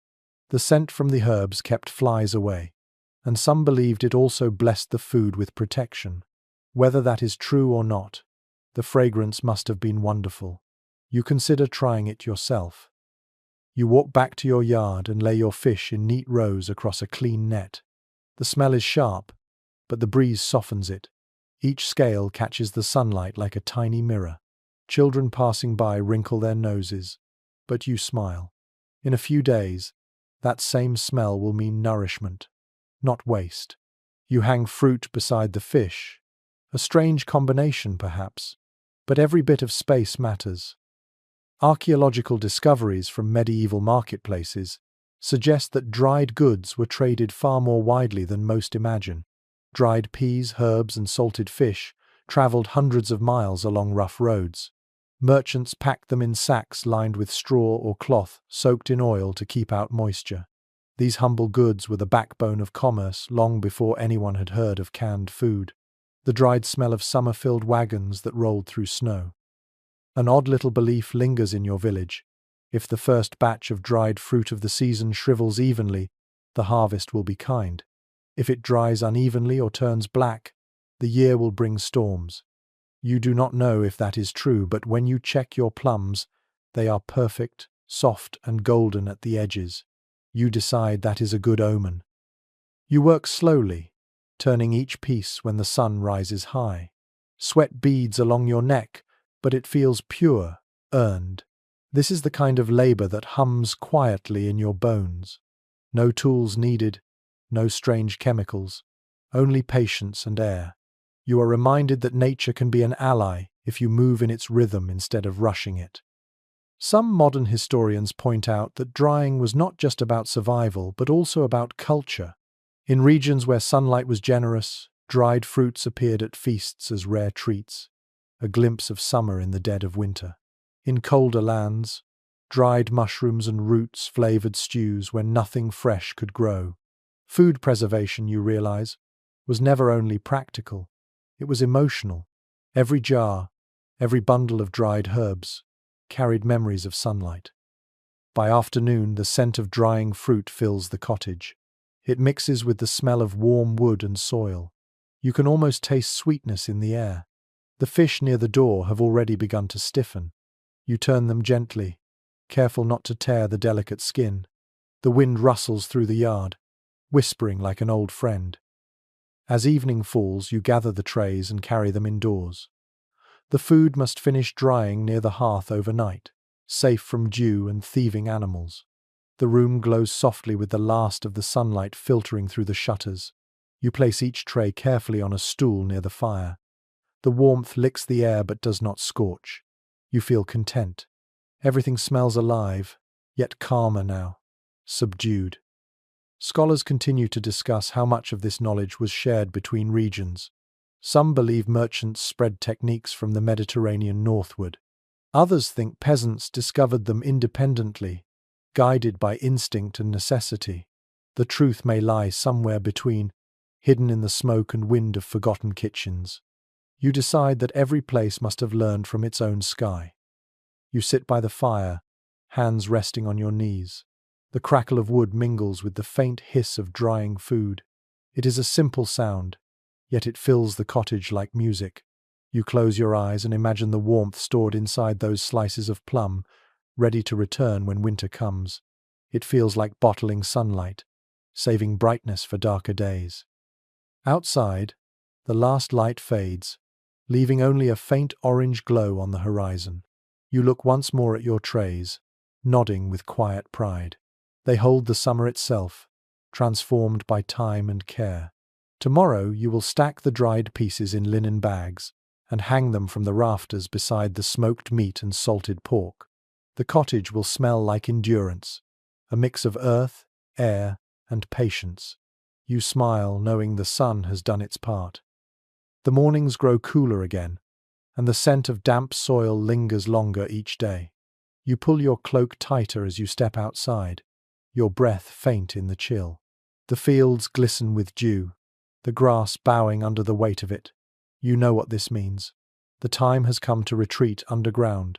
The scent from the herbs kept flies away, and some believed it also blessed the food with protection. Whether that is true or not, the fragrance must have been wonderful. You consider trying it yourself. You walk back to your yard and lay your fish in neat rows across a clean net. The smell is sharp, but the breeze softens it. Each scale catches the sunlight like a tiny mirror. Children passing by wrinkle their noses, but you smile. In a few days, that same smell will mean nourishment, not waste. You hang fruit beside the fish. A strange combination, perhaps, but every bit of space matters. Archaeological discoveries from medieval marketplaces suggest that dried goods were traded far more widely than most imagine. Dried peas, herbs, and salted fish traveled hundreds of miles along rough roads. Merchants packed them in sacks lined with straw or cloth soaked in oil to keep out moisture. These humble goods were the backbone of commerce long before anyone had heard of canned food. The dried smell of summer-filled wagons that rolled through snow. An odd little belief lingers in your village. If the first batch of dried fruit of the season shrivels evenly, the harvest will be kind. If it dries unevenly or turns black, the year will bring storms. You do not know if that is true, but when you check your plums, they are perfect, soft and golden at the edges. You decide that is a good omen. You work slowly, turning each piece when the sun rises high. Sweat beads along your neck, but it feels pure, earned. This is the kind of labor that hums quietly in your bones. No tools needed, no strange chemicals, only patience and air. You are reminded that nature can be an ally if you move in its rhythm instead of rushing it. Some modern historians point out that drying was not just about survival, but also about culture. In regions where sunlight was generous, dried fruits appeared at feasts as rare treats. a glimpse of summer in the dead of winter. In colder lands, dried mushrooms and roots flavored stews where nothing fresh could grow. Food preservation, you realize, was never only practical, it was emotional. Every jar, every bundle of dried herbs, carried memories of sunlight. By afternoon, the scent of drying fruit fills the cottage. It mixes with the smell of warm wood and soil. You can almost taste sweetness in the air. The fish near the door have already begun to stiffen. You turn them gently, careful not to tear the delicate skin. The wind rustles through the yard, whispering like an old friend. As evening falls, you gather the trays and carry them indoors. The food must finish drying near the hearth overnight, safe from dew and thieving animals. The room glows softly with the last of the sunlight filtering through the shutters. You place each tray carefully on a stool near the fire. The warmth licks the air but does not scorch. You feel content. Everything smells alive, yet calmer now, subdued. Scholars continue to discuss how much of this knowledge was shared between regions. Some believe merchants spread techniques from the Mediterranean northward. Others think peasants discovered them independently, guided by instinct and necessity. The truth may lie somewhere between, hidden in the smoke and wind of forgotten kitchens. You decide that every place must have learned from its own sky. You sit by the fire, hands resting on your knees. The crackle of wood mingles with the faint hiss of drying food. It is a simple sound, yet it fills the cottage like music. You close your eyes and imagine the warmth stored inside those slices of plum, ready to return when winter comes. It feels like bottling sunlight, saving brightness for darker days. Outside, the last light fades, leaving only a faint orange glow on the horizon. You look once more at your trays, nodding with quiet pride. They hold the summer itself, transformed by time and care. Tomorrow you will stack the dried pieces in linen bags and hang them from the rafters beside the smoked meat and salted pork. The cottage will smell like endurance, a mix of earth, air, and patience. You smile, knowing the sun has done its part. The mornings grow cooler again, and the scent of damp soil lingers longer each day. You pull your cloak tighter as you step outside, your breath faint in the chill. The fields glisten with dew, the grass bowing under the weight of it. You know what this means. The time has come to retreat underground,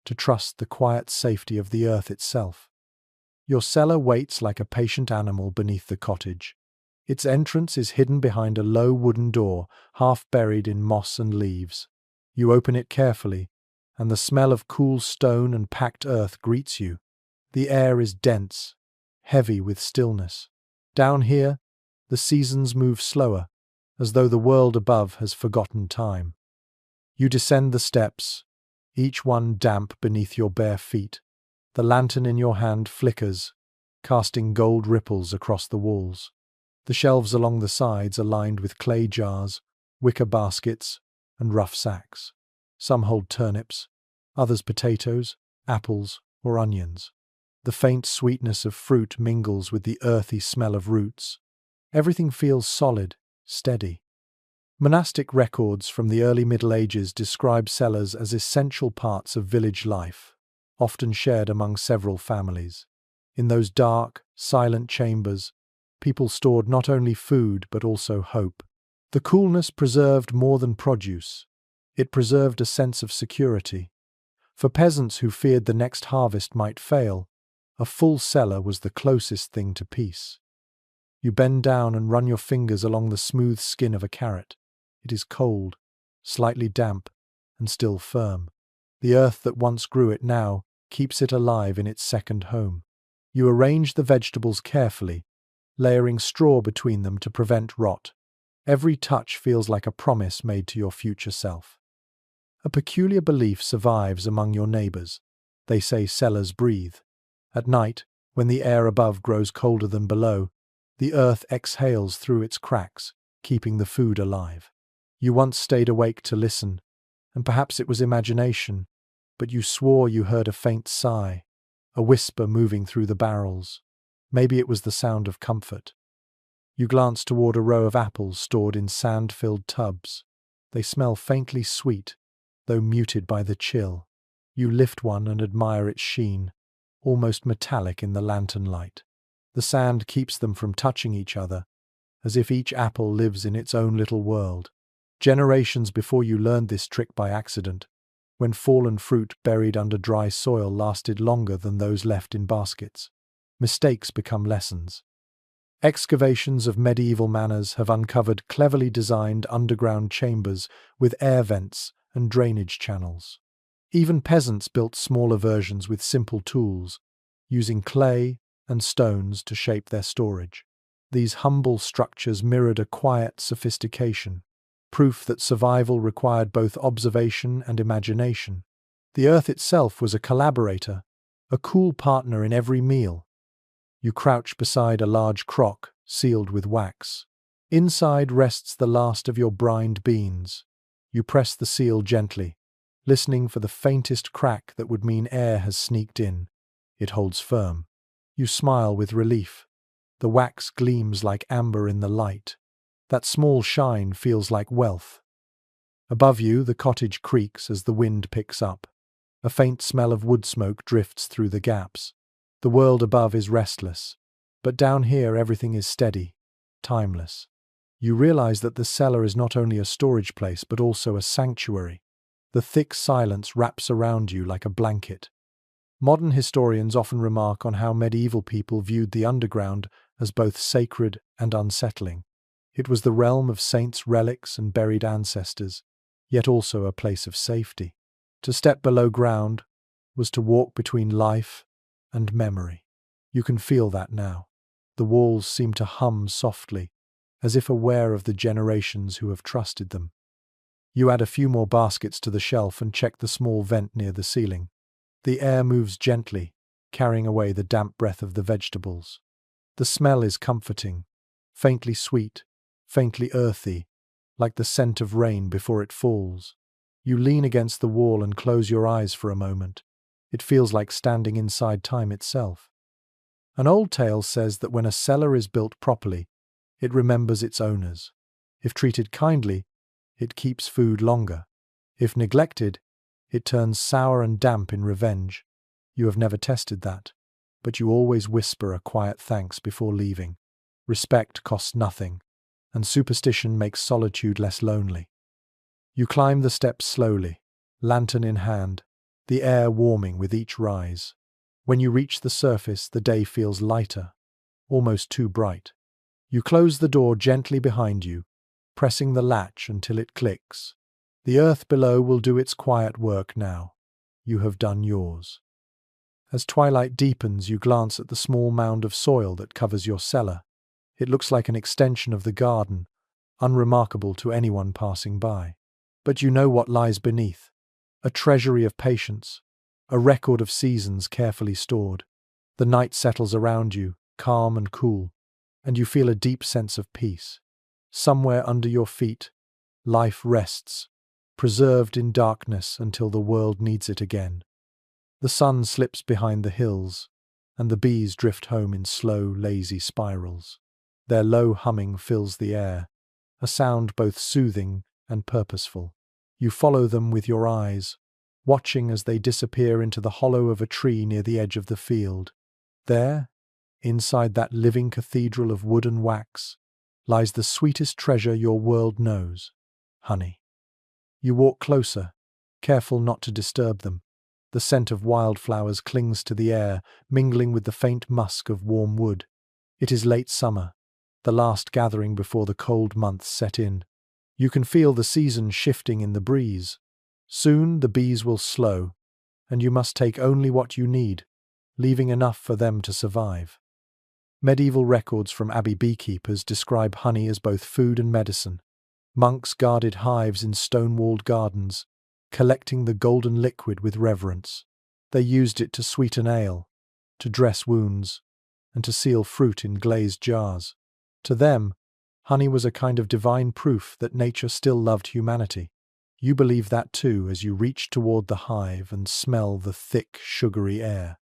to trust the quiet safety of the earth itself. Your cellar waits like a patient animal beneath the cottage. Its entrance is hidden behind a low wooden door, half buried in moss and leaves. You open it carefully, and the smell of cool stone and packed earth greets you. The air is dense, heavy with stillness. Down here, the seasons move slower, as though the world above has forgotten time. You descend the steps, each one damp beneath your bare feet. The lantern in your hand flickers, casting gold ripples across the walls. The shelves along the sides are lined with clay jars, wicker baskets, and rough sacks. Some hold turnips, others potatoes, apples, or onions. The faint sweetness of fruit mingles with the earthy smell of roots. Everything feels solid, steady. Monastic records from the early Middle Ages describe cellars as essential parts of village life, often shared among several families. In those dark, silent chambers, people stored not only food but also hope. The coolness preserved more than produce. It preserved a sense of security. For peasants who feared the next harvest might fail, a full cellar was the closest thing to peace. You bend down and run your fingers along the smooth skin of a carrot. It is cold, slightly damp, and still firm. The earth that once grew it now keeps it alive in its second home. You arrange the vegetables carefully, layering straw between them to prevent rot. Every touch feels like a promise made to your future self. A peculiar belief survives among your neighbors. They say cellars breathe. At night, when the air above grows colder than below, the earth exhales through its cracks, keeping the food alive. You once stayed awake to listen, and perhaps it was imagination, but you swore you heard a faint sigh, a whisper moving through the barrels. Maybe it was the sound of comfort. You glance toward a row of apples stored in sand-filled tubs. They smell faintly sweet, though muted by the chill. You lift one and admire its sheen, almost metallic in the lantern light. The sand keeps them from touching each other, as if each apple lives in its own little world. Generations before you learned this trick by accident, when fallen fruit buried under dry soil lasted longer than those left in baskets. Mistakes become lessons. Excavations of medieval manors have uncovered cleverly designed underground chambers with air vents and drainage channels. Even peasants built smaller versions with simple tools, using clay and stones to shape their storage. These humble structures mirrored a quiet sophistication, proof that survival required both observation and imagination. The earth itself was a collaborator, a cool partner in every meal. You crouch beside a large crock sealed with wax. Inside rests the last of your brined beans. You press the seal gently, listening for the faintest crack that would mean air has sneaked in. It holds firm. You smile with relief. The wax gleams like amber in the light. That small shine feels like wealth. Above you, the cottage creaks as the wind picks up. A faint smell of wood smoke drifts through the gaps. The world above is restless, but down here everything is steady, timeless. You realize that the cellar is not only a storage place but also a sanctuary. The thick silence wraps around you like a blanket. Modern historians often remark on how medieval people viewed the underground as both sacred and unsettling. It was the realm of saints' relics and buried ancestors, yet also a place of safety. To step below ground was to walk between life and memory. You can feel that now. The walls seem to hum softly, as if aware of the generations who have trusted them. You add a few more baskets to the shelf and check the small vent near the ceiling. The air moves gently, carrying away the damp breath of the vegetables. The smell is comforting, faintly sweet, faintly earthy, like the scent of rain before it falls. You lean against the wall and close your eyes for a moment. It feels like standing inside time itself. An old tale says that when a cellar is built properly, it remembers its owners. If treated kindly, it keeps food longer. If neglected, it turns sour and damp in revenge. You have never tested that, but you always whisper a quiet thanks before leaving. Respect costs nothing, and superstition makes solitude less lonely. You climb the steps slowly, lantern in hand, the air warming with each rise. When you reach the surface, the day feels lighter, almost too bright. You close the door gently behind you, pressing the latch until it clicks. The earth below will do its quiet work now. You have done yours. As twilight deepens, you glance at the small mound of soil that covers your cellar. It looks like an extension of the garden, unremarkable to anyone passing by. But you know what lies beneath. A treasury of patience, a record of seasons carefully stored. The night settles around you, calm and cool, and you feel a deep sense of peace. Somewhere under your feet, life rests, preserved in darkness until the world needs it again. The sun slips behind the hills, and the bees drift home in slow, lazy spirals. Their low humming fills the air, a sound both soothing and purposeful. You follow them with your eyes, watching as they disappear into the hollow of a tree near the edge of the field. There, inside that living cathedral of wood and wax, lies the sweetest treasure your world knows: honey. You walk closer, careful not to disturb them. The scent of wildflowers clings to the air, mingling with the faint musk of warm wood. It is late summer, the last gathering before the cold months set in. You can feel the season shifting in the breeze. Soon the bees will slow, and you must take only what you need, leaving enough for them to survive. Medieval records from abbey beekeepers describe honey as both food and medicine. Monks guarded hives in stone-walled gardens, collecting the golden liquid with reverence. They used it to sweeten ale, to dress wounds, and to seal fruit in glazed jars. To them, honey was a kind of divine proof that nature still loved humanity. You believe that too as you reach toward the hive and smell the thick, sugary air.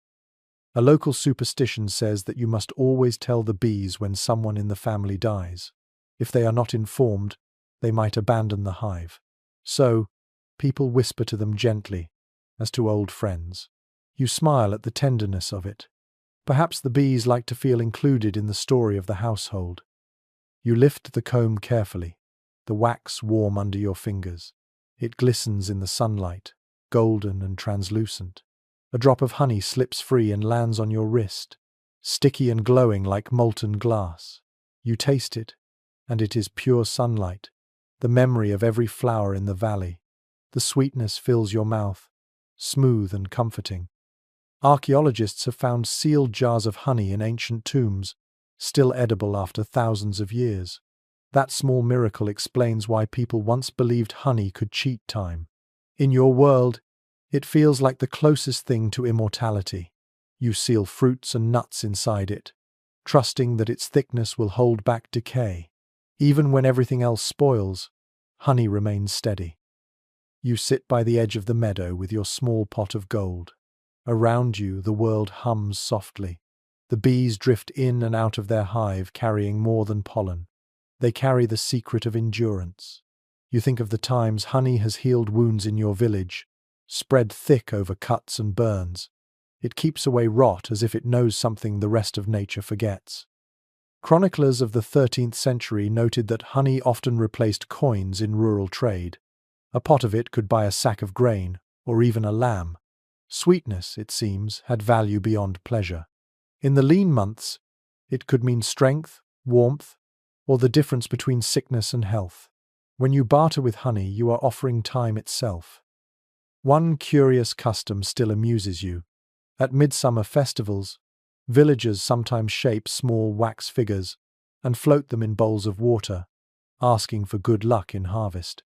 A local superstition says that you must always tell the bees when someone in the family dies. If they are not informed, they might abandon the hive. So, People whisper to them gently, as to old friends. You smile at the tenderness of it. Perhaps the bees like to feel included in the story of the household. You lift the comb carefully, the wax warm under your fingers. It glistens in the sunlight, golden and translucent. A drop of honey slips free and lands on your wrist, sticky and glowing like molten glass. You taste it, and it is pure sunlight, the memory of every flower in the valley. The sweetness fills your mouth, smooth and comforting. Archaeologists have found sealed jars of honey in ancient tombs, still edible after thousands of years. That small miracle explains why people once believed honey could cheat time. In your world, it feels like the closest thing to immortality. You seal fruits and nuts inside it, trusting that its thickness will hold back decay. Even when everything else spoils, honey remains steady. You sit by the edge of the meadow with your small pot of gold. Around you, the world hums softly. The bees drift in and out of their hive carrying more than pollen. They carry the secret of endurance. You think of the times honey has healed wounds in your village, spread thick over cuts and burns. It keeps away rot as if it knows something the rest of nature forgets. Chroniclers of the 13th century noted that honey often replaced coins in rural trade. A pot of it could buy a sack of grain, or even a lamb. Sweetness, it seems, had value beyond pleasure. In the lean months, it could mean strength, warmth, or the difference between sickness and health. When you barter with honey, you are offering time itself. One curious custom still amuses you. At midsummer festivals, villagers sometimes shape small wax figures and float them in bowls of water, asking for good luck in harvest.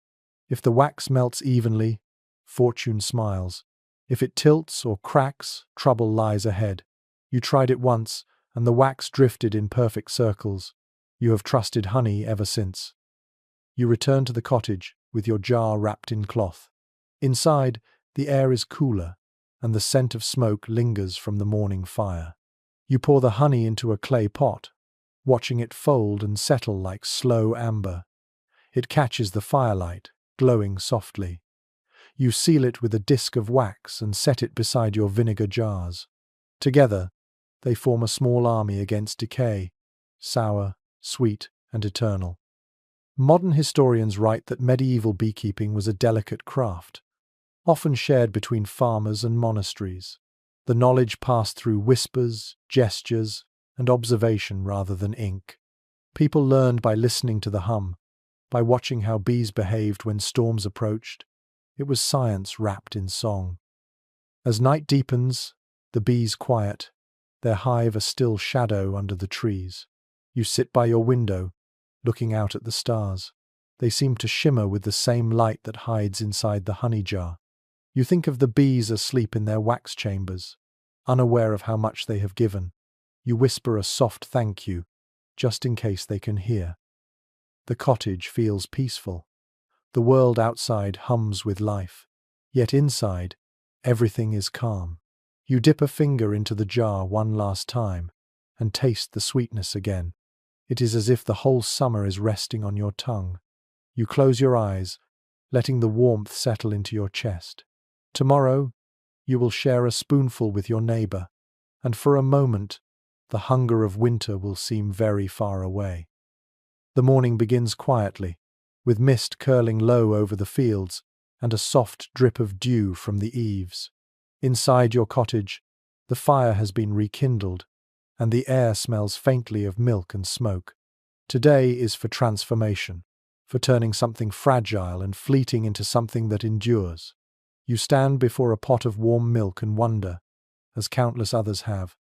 If the wax melts evenly, fortune smiles. If it tilts or cracks, trouble lies ahead. You tried it once, and the wax drifted in perfect circles. You have trusted honey ever since. You return to the cottage with your jar wrapped in cloth. Inside, the air is cooler, and the scent of smoke lingers from the morning fire. You pour the honey into a clay pot, watching it fold and settle like slow amber. It catches the firelight, glowing softly. You seal it with a disc of wax and set it beside your vinegar jars. Together, they form a small army against decay, sour, sweet, and eternal. Modern historians write that medieval beekeeping was a delicate craft, often shared between farmers and monasteries. The knowledge passed through whispers, gestures, and observation rather than ink. People learned by listening to the hum, by watching how bees behaved when storms approached. It was science wrapped in song. As night deepens, the bees quiet, their hive a still shadow under the trees. You sit by your window, looking out at the stars. They seem to shimmer with the same light that hides inside the honey jar. You think of the bees asleep in their wax chambers, unaware of how much they have given. You whisper a soft thank you, just in case they can hear. The cottage feels peaceful. The world outside hums with life, yet inside, everything is calm. You dip a finger into the jar one last time and taste the sweetness again. It is as if the whole summer is resting on your tongue. You close your eyes, letting the warmth settle into your chest. Tomorrow, you will share a spoonful with your neighbor, and for a moment, the hunger of winter will seem very far away. The morning begins quietly, with mist curling low over the fields and a soft drip of dew from the eaves. Inside your cottage, the fire has been rekindled, and the air smells faintly of milk and smoke. Today is for transformation, for turning something fragile and fleeting into something that endures. You stand before a pot of warm milk and wonder, as countless others have,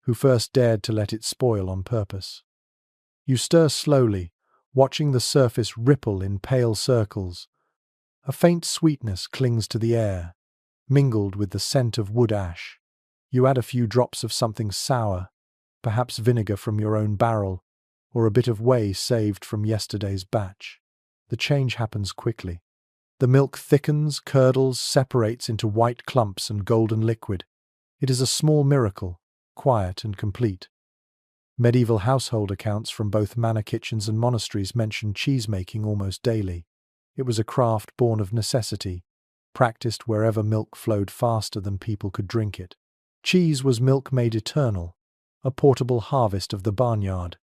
who first dared to let it spoil on purpose. You stir slowly, watching the surface ripple in pale circles. A faint sweetness clings to the air, mingled with the scent of wood ash. You add a few drops of something sour, perhaps vinegar from your own barrel, or a bit of whey saved from yesterday's batch. The change happens quickly. The milk thickens, curdles, separates into white clumps and golden liquid. It is a small miracle, quiet and complete. Medieval household accounts from both manor kitchens and monasteries mention cheese-making almost daily. It was a craft born of necessity, practiced wherever milk flowed faster than people could drink it. Cheese was milk made eternal, a portable harvest of the barnyard.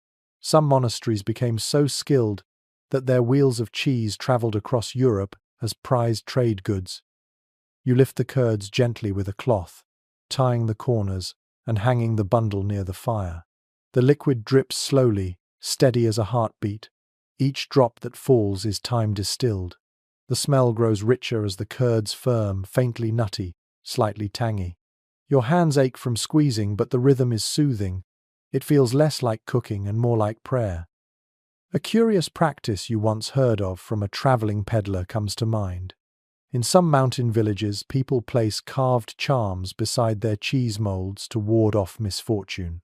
Some monasteries became so skilled that their wheels of cheese travelled across Europe as prized trade goods. You lift the curds gently with a cloth, tying the corners and hanging the bundle near the fire. The liquid drips slowly, steady as a heartbeat. Each drop that falls is time distilled. The smell grows richer as the curds firm, faintly nutty, slightly tangy. Your hands ache from squeezing, but the rhythm is soothing. It feels less like cooking and more like prayer. A curious practice you once heard of from a traveling peddler comes to mind. In some mountain villages, people place carved charms beside their cheese molds to ward off misfortune.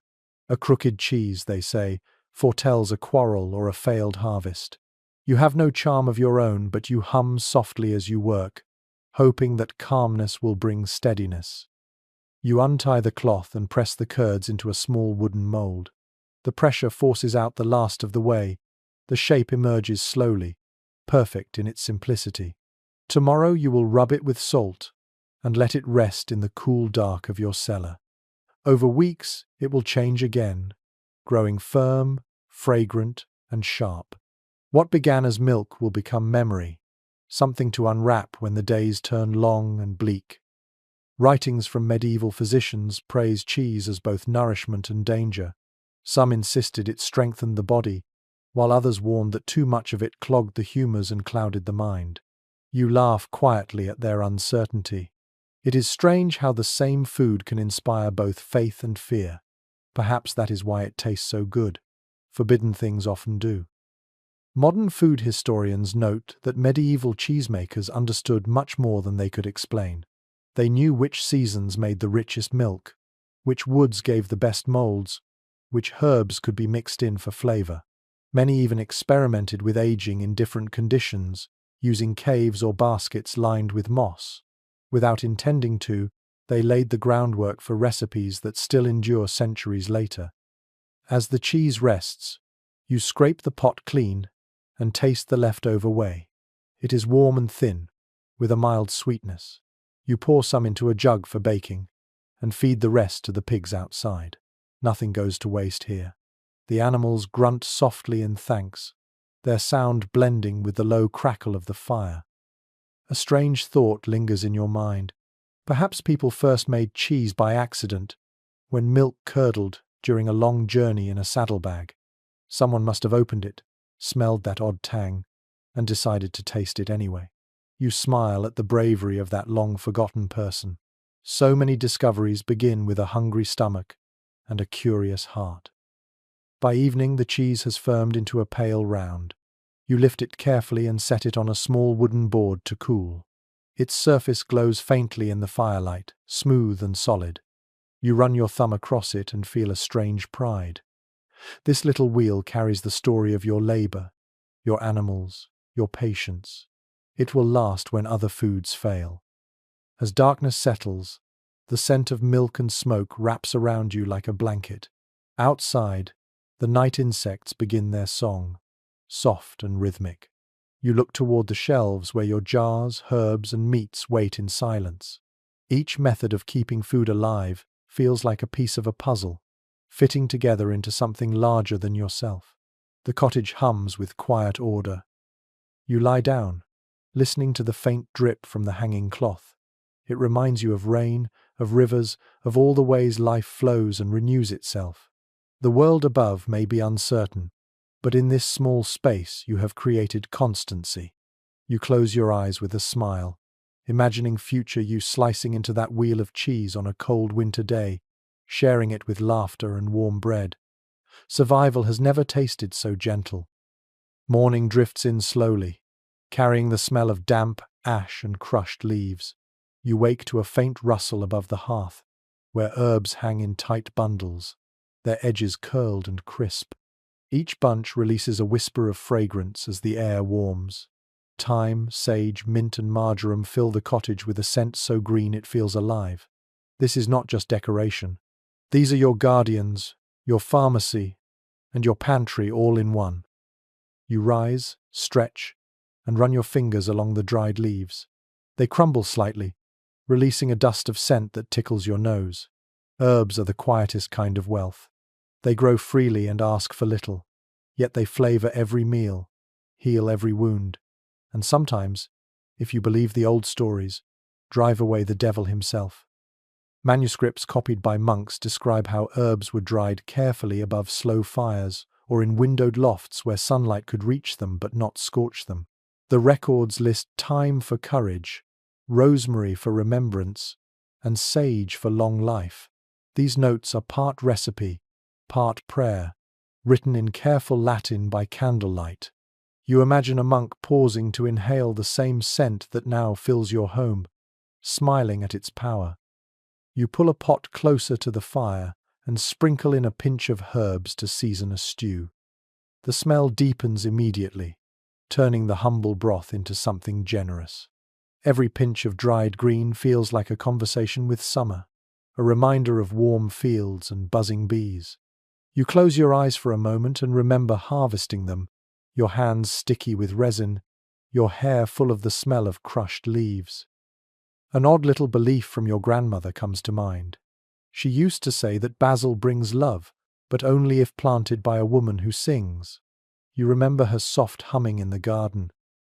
A crooked cheese, they say, foretells a quarrel or a failed harvest. You have no charm of your own, but you hum softly as you work, hoping that calmness will bring steadiness. You untie the cloth and press the curds into a small wooden mold. The pressure forces out the last of the whey. The shape emerges slowly, perfect in its simplicity. Tomorrow you will rub it with salt and let it rest in the cool dark of your cellar. Over weeks it will change again, growing firm, fragrant, and sharp. What began as milk will become memory, something to unwrap when the days turn long and bleak. Writings from medieval physicians praise cheese as both nourishment and danger. Some insisted it strengthened the body, while others warned that too much of it clogged the humours and clouded the mind. You laugh quietly at their uncertainty. It is strange how the same food can inspire both faith and fear. Perhaps that is why it tastes so good. Forbidden things often do. Modern food historians note that medieval cheesemakers understood much more than they could explain. They knew which seasons made the richest milk, which woods gave the best molds, which herbs could be mixed in for flavor. Many even experimented with aging in different conditions, using caves or baskets lined with moss. Without intending to, they laid the groundwork for recipes that still endure centuries later. As the cheese rests, you scrape the pot clean and taste the leftover whey. It is warm and thin, with a mild sweetness. You pour some into a jug for baking and feed the rest to the pigs outside. Nothing goes to waste here. The animals grunt softly in thanks, their sound blending with the low crackle of the fire. A strange thought lingers in your mind. Perhaps people first made cheese by accident, when milk curdled during a long journey in a saddlebag. Someone must have opened it, smelled that odd tang, and decided to taste it anyway. You smile at the bravery of that long-forgotten person. So many discoveries begin with a hungry stomach and a curious heart. By evening, the cheese has firmed into a pale round. You lift it carefully and set it on a small wooden board to cool. Its surface glows faintly in the firelight, smooth and solid. You run your thumb across it and feel a strange pride. This little wheel carries the story of your labor, your animals, your patience. It will last when other foods fail. As darkness settles, the scent of milk and smoke wraps around you like a blanket. Outside, the night insects begin their song, soft and rhythmic. You look toward the shelves where your jars, herbs, and meats wait in silence. Each method of keeping food alive feels like a piece of a puzzle, fitting together into something larger than yourself. The cottage hums with quiet order. You lie down, listening to the faint drip from the hanging cloth. It reminds you of rain, of rivers, of all the ways life flows and renews itself. The world above may be uncertain, but in this small space you have created constancy. You close your eyes with a smile, imagining future you slicing into that wheel of cheese on a cold winter day, sharing it with laughter and warm bread. Survival has never tasted so gentle. Morning drifts in slowly, carrying the smell of damp, ash, and crushed leaves. You wake to a faint rustle above the hearth, where herbs hang in tight bundles, their edges curled and crisp. Each bunch releases a whisper of fragrance as the air warms. Thyme, sage, mint, and marjoram fill the cottage with a scent so green it feels alive. This is not just decoration. These are your guardians, your pharmacy, and your pantry all in one. You rise, stretch, and run your fingers along the dried leaves. They crumble slightly, releasing a dust of scent that tickles your nose. Herbs are the quietest kind of wealth. They grow freely and ask for little, yet they flavor every meal, heal every wound, and sometimes, if you believe the old stories, drive away the devil himself. Manuscripts copied by monks describe how herbs were dried carefully above slow fires or in windowed lofts where sunlight could reach them but not scorch them. The records list thyme for courage, rosemary for remembrance, and sage for long life. These notes are part recipe, part prayer, written in careful Latin by candlelight. You imagine a monk pausing to inhale the same scent that now fills your home, smiling at its power. You pull a pot closer to the fire and sprinkle in a pinch of herbs to season a stew. The smell deepens immediately, turning the humble broth into something generous. Every pinch of dried green feels like a conversation with summer, a reminder of warm fields and buzzing bees. You close your eyes for a moment and remember harvesting them, your hands sticky with resin, your hair full of the smell of crushed leaves. An odd little belief from your grandmother comes to mind. She used to say that basil brings love, but only if planted by a woman who sings. You remember her soft humming in the garden,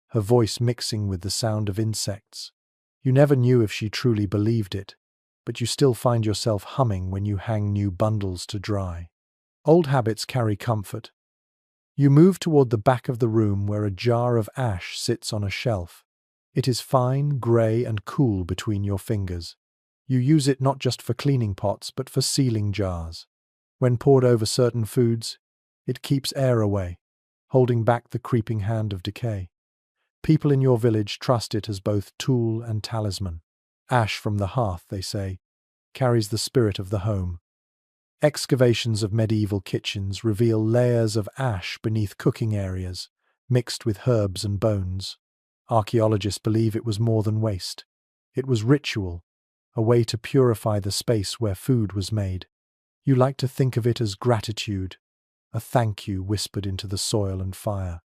her voice mixing with the sound of insects. You never knew if she truly believed it, but you still find yourself humming when you hang new bundles to dry. Old habits carry comfort. You move toward the back of the room where a jar of ash sits on a shelf. It is fine, grey, and cool between your fingers. You use it not just for cleaning pots, but for sealing jars. When poured over certain foods, it keeps air away, holding back the creeping hand of decay. People in your village trust it as both tool and talisman. Ash from the hearth, they say, carries the spirit of the home. Excavations of medieval kitchens reveal layers of ash beneath cooking areas, mixed with herbs and bones. Archaeologists believe it was more than waste. It was ritual, a way to purify the space where food was made. You like to think of it as gratitude, a thank you whispered into the soil and fire.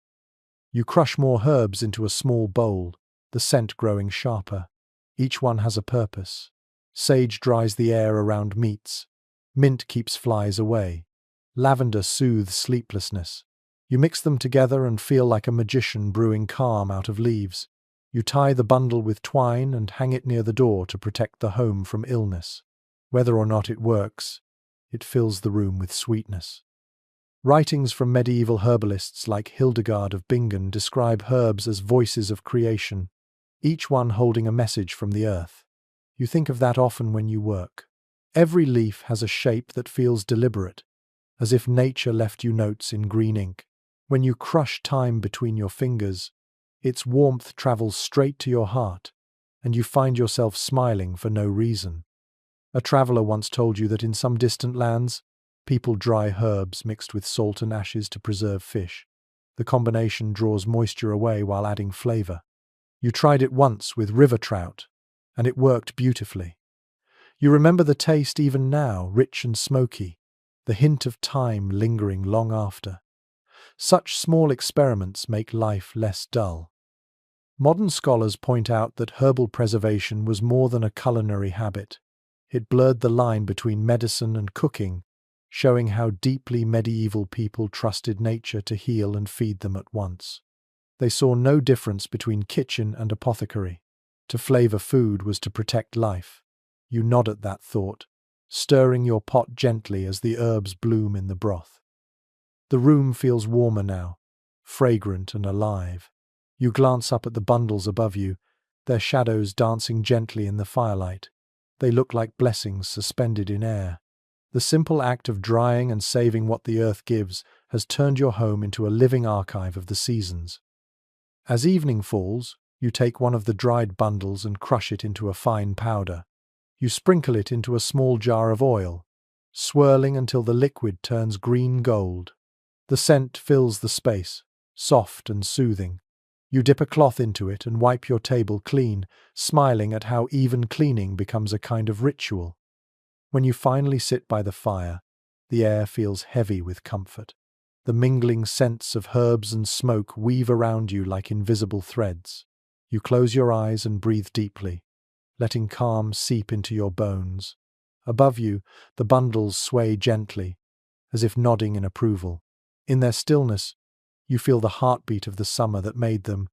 You crush more herbs into a small bowl, the scent growing sharper. Each one has a purpose. Sage dries the air around meats. Mint keeps flies away. Lavender soothes sleeplessness. You mix them together and feel like a magician brewing calm out of leaves. You tie the bundle with twine and hang it near the door to protect the home from illness. Whether or not it works, it fills the room with sweetness. Writings from medieval herbalists like Hildegard of Bingen describe herbs as voices of creation, each one holding a message from the earth. You think of that often when you work. Every leaf has a shape that feels deliberate, as if nature left you notes in green ink. When you crush thyme between your fingers, its warmth travels straight to your heart, and you find yourself smiling for no reason. A traveler once told you that in some distant lands, people dry herbs mixed with salt and ashes to preserve fish. The combination draws moisture away while adding flavor. You tried it once with river trout, and it worked beautifully. You remember the taste even now, rich and smoky, the hint of thyme lingering long after. Such small experiments make life less dull. Modern scholars point out that herbal preservation was more than a culinary habit. It blurred the line between medicine and cooking, showing how deeply medieval people trusted nature to heal and feed them at once. They saw no difference between kitchen and apothecary. To flavor food was to protect life. You nod at that thought, stirring your pot gently as the herbs bloom in the broth. The room feels warmer now, fragrant and alive. You glance up at the bundles above you, their shadows dancing gently in the firelight. They look like blessings suspended in air. The simple act of drying and saving what the earth gives has turned your home into a living archive of the seasons. As evening falls, you take one of the dried bundles and crush it into a fine powder. You sprinkle it into a small jar of oil, swirling until the liquid turns green gold. The scent fills the space, soft and soothing. You dip a cloth into it and wipe your table clean, smiling at how even cleaning becomes a kind of ritual. When you finally sit by the fire, the air feels heavy with comfort. The mingling scents of herbs and smoke weave around you like invisible threads. You close your eyes and breathe deeply, letting calm seep into your bones. Above you, the bundles sway gently, as if nodding in approval. In their stillness, you feel the heartbeat of the summer that made them,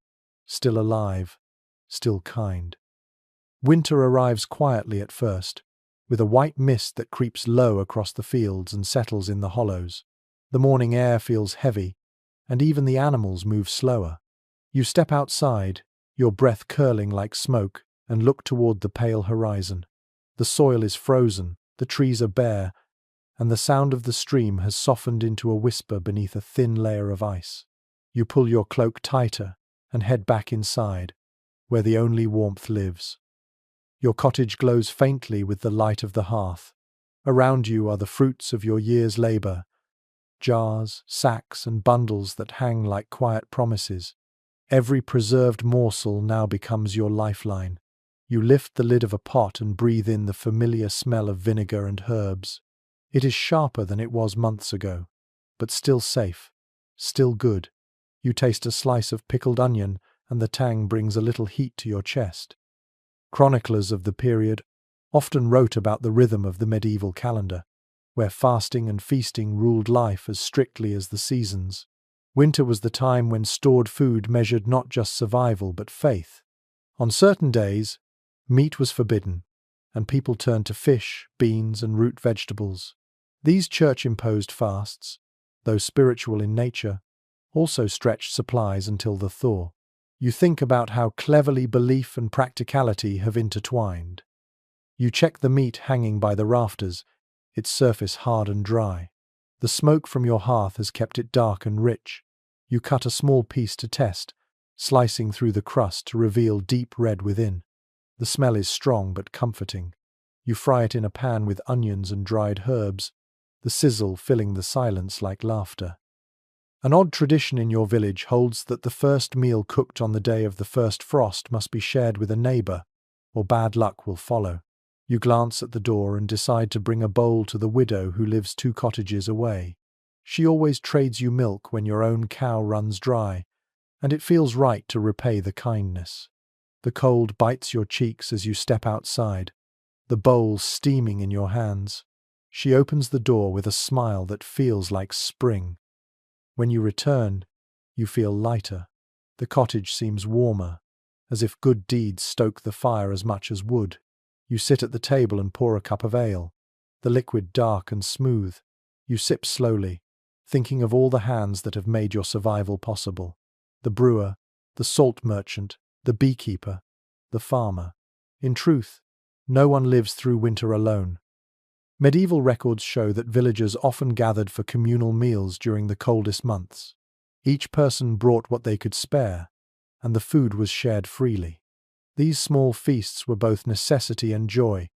still alive, still kind. Winter arrives quietly at first, with a white mist that creeps low across the fields and settles in the hollows. The morning air feels heavy, and even the animals move slower. You step outside, your breath curling like smoke, and look toward the pale horizon. The soil is frozen, the trees are bare, and the sound of the stream has softened into a whisper beneath a thin layer of ice. You pull your cloak tighter and head back inside, where the only warmth lives. Your cottage glows faintly with the light of the hearth. Around you are the fruits of your year's labor, jars, sacks, and bundles that hang like quiet promises. Every preserved morsel now becomes your lifeline. You lift the lid of a pot and breathe in the familiar smell of vinegar and herbs. It is sharper than it was months ago, but still safe, still good. You taste a slice of pickled onion, and the tang brings a little heat to your chest. Chroniclers of the period often wrote about the rhythm of the medieval calendar, where fasting and feasting ruled life as strictly as the seasons. Winter was the time when stored food measured not just survival but faith. On certain days, meat was forbidden, and people turned to fish, beans, and root vegetables. These church-imposed fasts, though spiritual in nature, also stretched supplies until the thaw. You think about how cleverly belief and practicality have intertwined. You check the meat hanging by the rafters, its surface hard and dry. The smoke from your hearth has kept it dark and rich. You cut a small piece to test, slicing through the crust to reveal deep red within. The smell is strong but comforting. You fry it in a pan with onions and dried herbs, the sizzle filling the silence like laughter. An odd tradition in your village holds that the first meal cooked on the day of the first frost must be shared with a neighbor, or bad luck will follow. You glance at the door and decide to bring a bowl to the widow who lives 2 cottages away. She always trades you milk when your own cow runs dry, and it feels right to repay the kindness. The cold bites your cheeks as you step outside, the bowl steaming in your hands. She opens the door with a smile that feels like spring. When you return, you feel lighter. The cottage seems warmer, as if good deeds stoke the fire as much as wood. You sit at the table and pour a cup of ale, the liquid dark and smooth. You sip slowly, thinking of all the hands that have made your survival possible. The brewer, the salt merchant, the beekeeper, the farmer. In truth, no one lives through winter alone. Medieval records show that villagers often gathered for communal meals during the coldest months. Each person brought what they could spare, and the food was shared freely. These small feasts were both necessity and joy,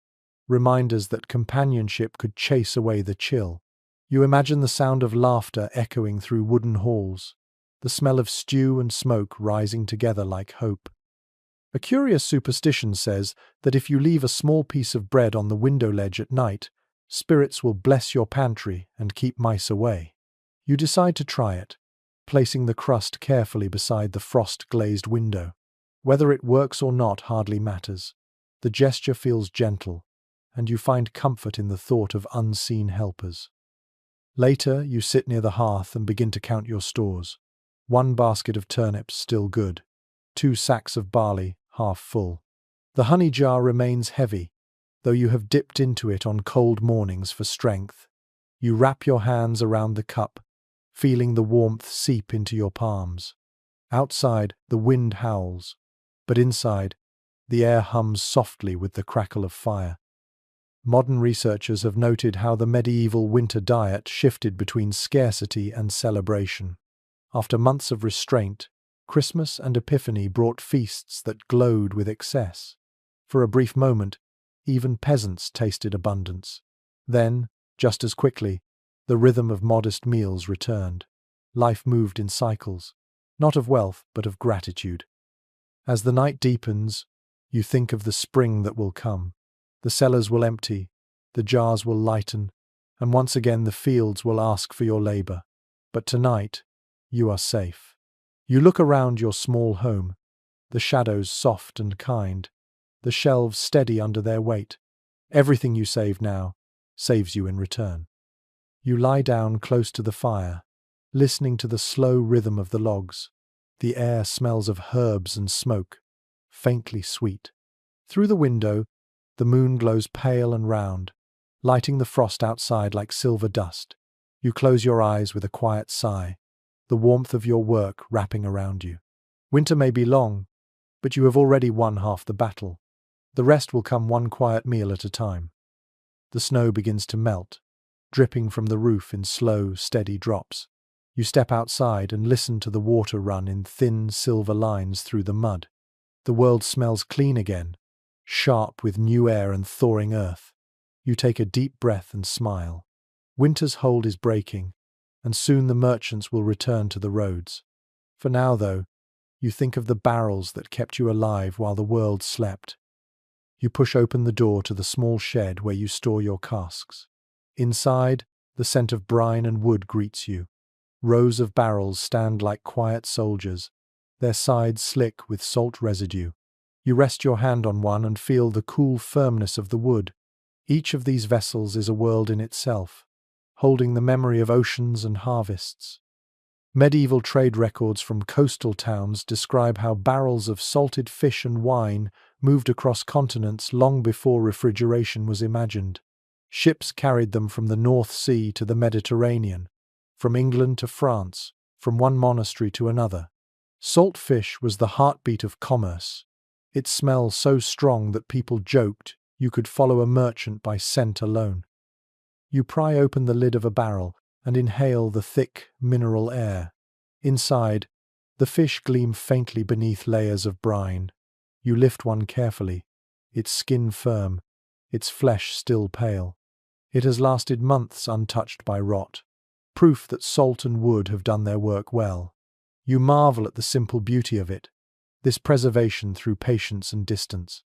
reminders that companionship could chase away the chill. You imagine the sound of laughter echoing through wooden halls, the smell of stew and smoke rising together like hope. A curious superstition says that if you leave a small piece of bread on the window ledge at night, spirits will bless your pantry and keep mice away. You decide to try it, placing the crust carefully beside the frost-glazed window. Whether it works or not hardly matters. The gesture feels gentle, and you find comfort in the thought of unseen helpers. Later, you sit near the hearth and begin to count your stores. 1 basket of turnips still good, 2 sacks of barley half full. The honey jar remains heavy, though you have dipped into it on cold mornings for strength. You wrap your hands around the cup, feeling the warmth seep into your palms. Outside, the wind howls, but inside, the air hums softly with the crackle of fire. Modern researchers have noted how the medieval winter diet shifted between scarcity and celebration. After months of restraint, Christmas and Epiphany brought feasts that glowed with excess. For a brief moment, even peasants tasted abundance. Then, just as quickly, the rhythm of modest meals returned. Life moved in cycles, not of wealth but of gratitude. As the night deepens, you think of the spring that will come. The cellars will empty, the jars will lighten, and once again the fields will ask for your labor. But tonight, you are safe. You look around your small home, the shadows soft and kind, the shelves steady under their weight. Everything you save now saves you in return. You lie down close to the fire, listening to the slow rhythm of the logs. The air smells of herbs and smoke, faintly sweet. Through the window, the moon glows pale and round, lighting the frost outside like silver dust. You close your eyes with a quiet sigh, the warmth of your work wrapping around you. Winter may be long, but you have already won half the battle. The rest will come one quiet meal at a time. The snow begins to melt, dripping from the roof in slow, steady drops. You step outside and listen to the water run in thin silver lines through the mud. The world smells clean again, sharp with new air and thawing earth. You take a deep breath and smile. Winter's hold is breaking, and soon the merchants will return to the roads. For now, though, you think of the barrels that kept you alive while the world slept. You push open the door to the small shed where you store your casks. Inside, the scent of brine and wood greets you. Rows of barrels stand like quiet soldiers, their sides slick with salt residue. You rest your hand on one and feel the cool firmness of the wood. Each of these vessels is a world in itself, holding the memory of oceans and harvests. Medieval trade records from coastal towns describe how barrels of salted fish and wine moved across continents long before refrigeration was imagined. Ships carried them from the North Sea to the Mediterranean, from England to France, from one monastery to another. Salt fish was the heartbeat of commerce. Its smell so strong that people joked you could follow a merchant by scent alone. You pry open the lid of a barrel and inhale the thick, mineral air. Inside, the fish gleam faintly beneath layers of brine. You lift one carefully, its skin firm, its flesh still pale. It has lasted months untouched by rot, proof that salt and wood have done their work well. You marvel at the simple beauty of it, this preservation through patience and distance.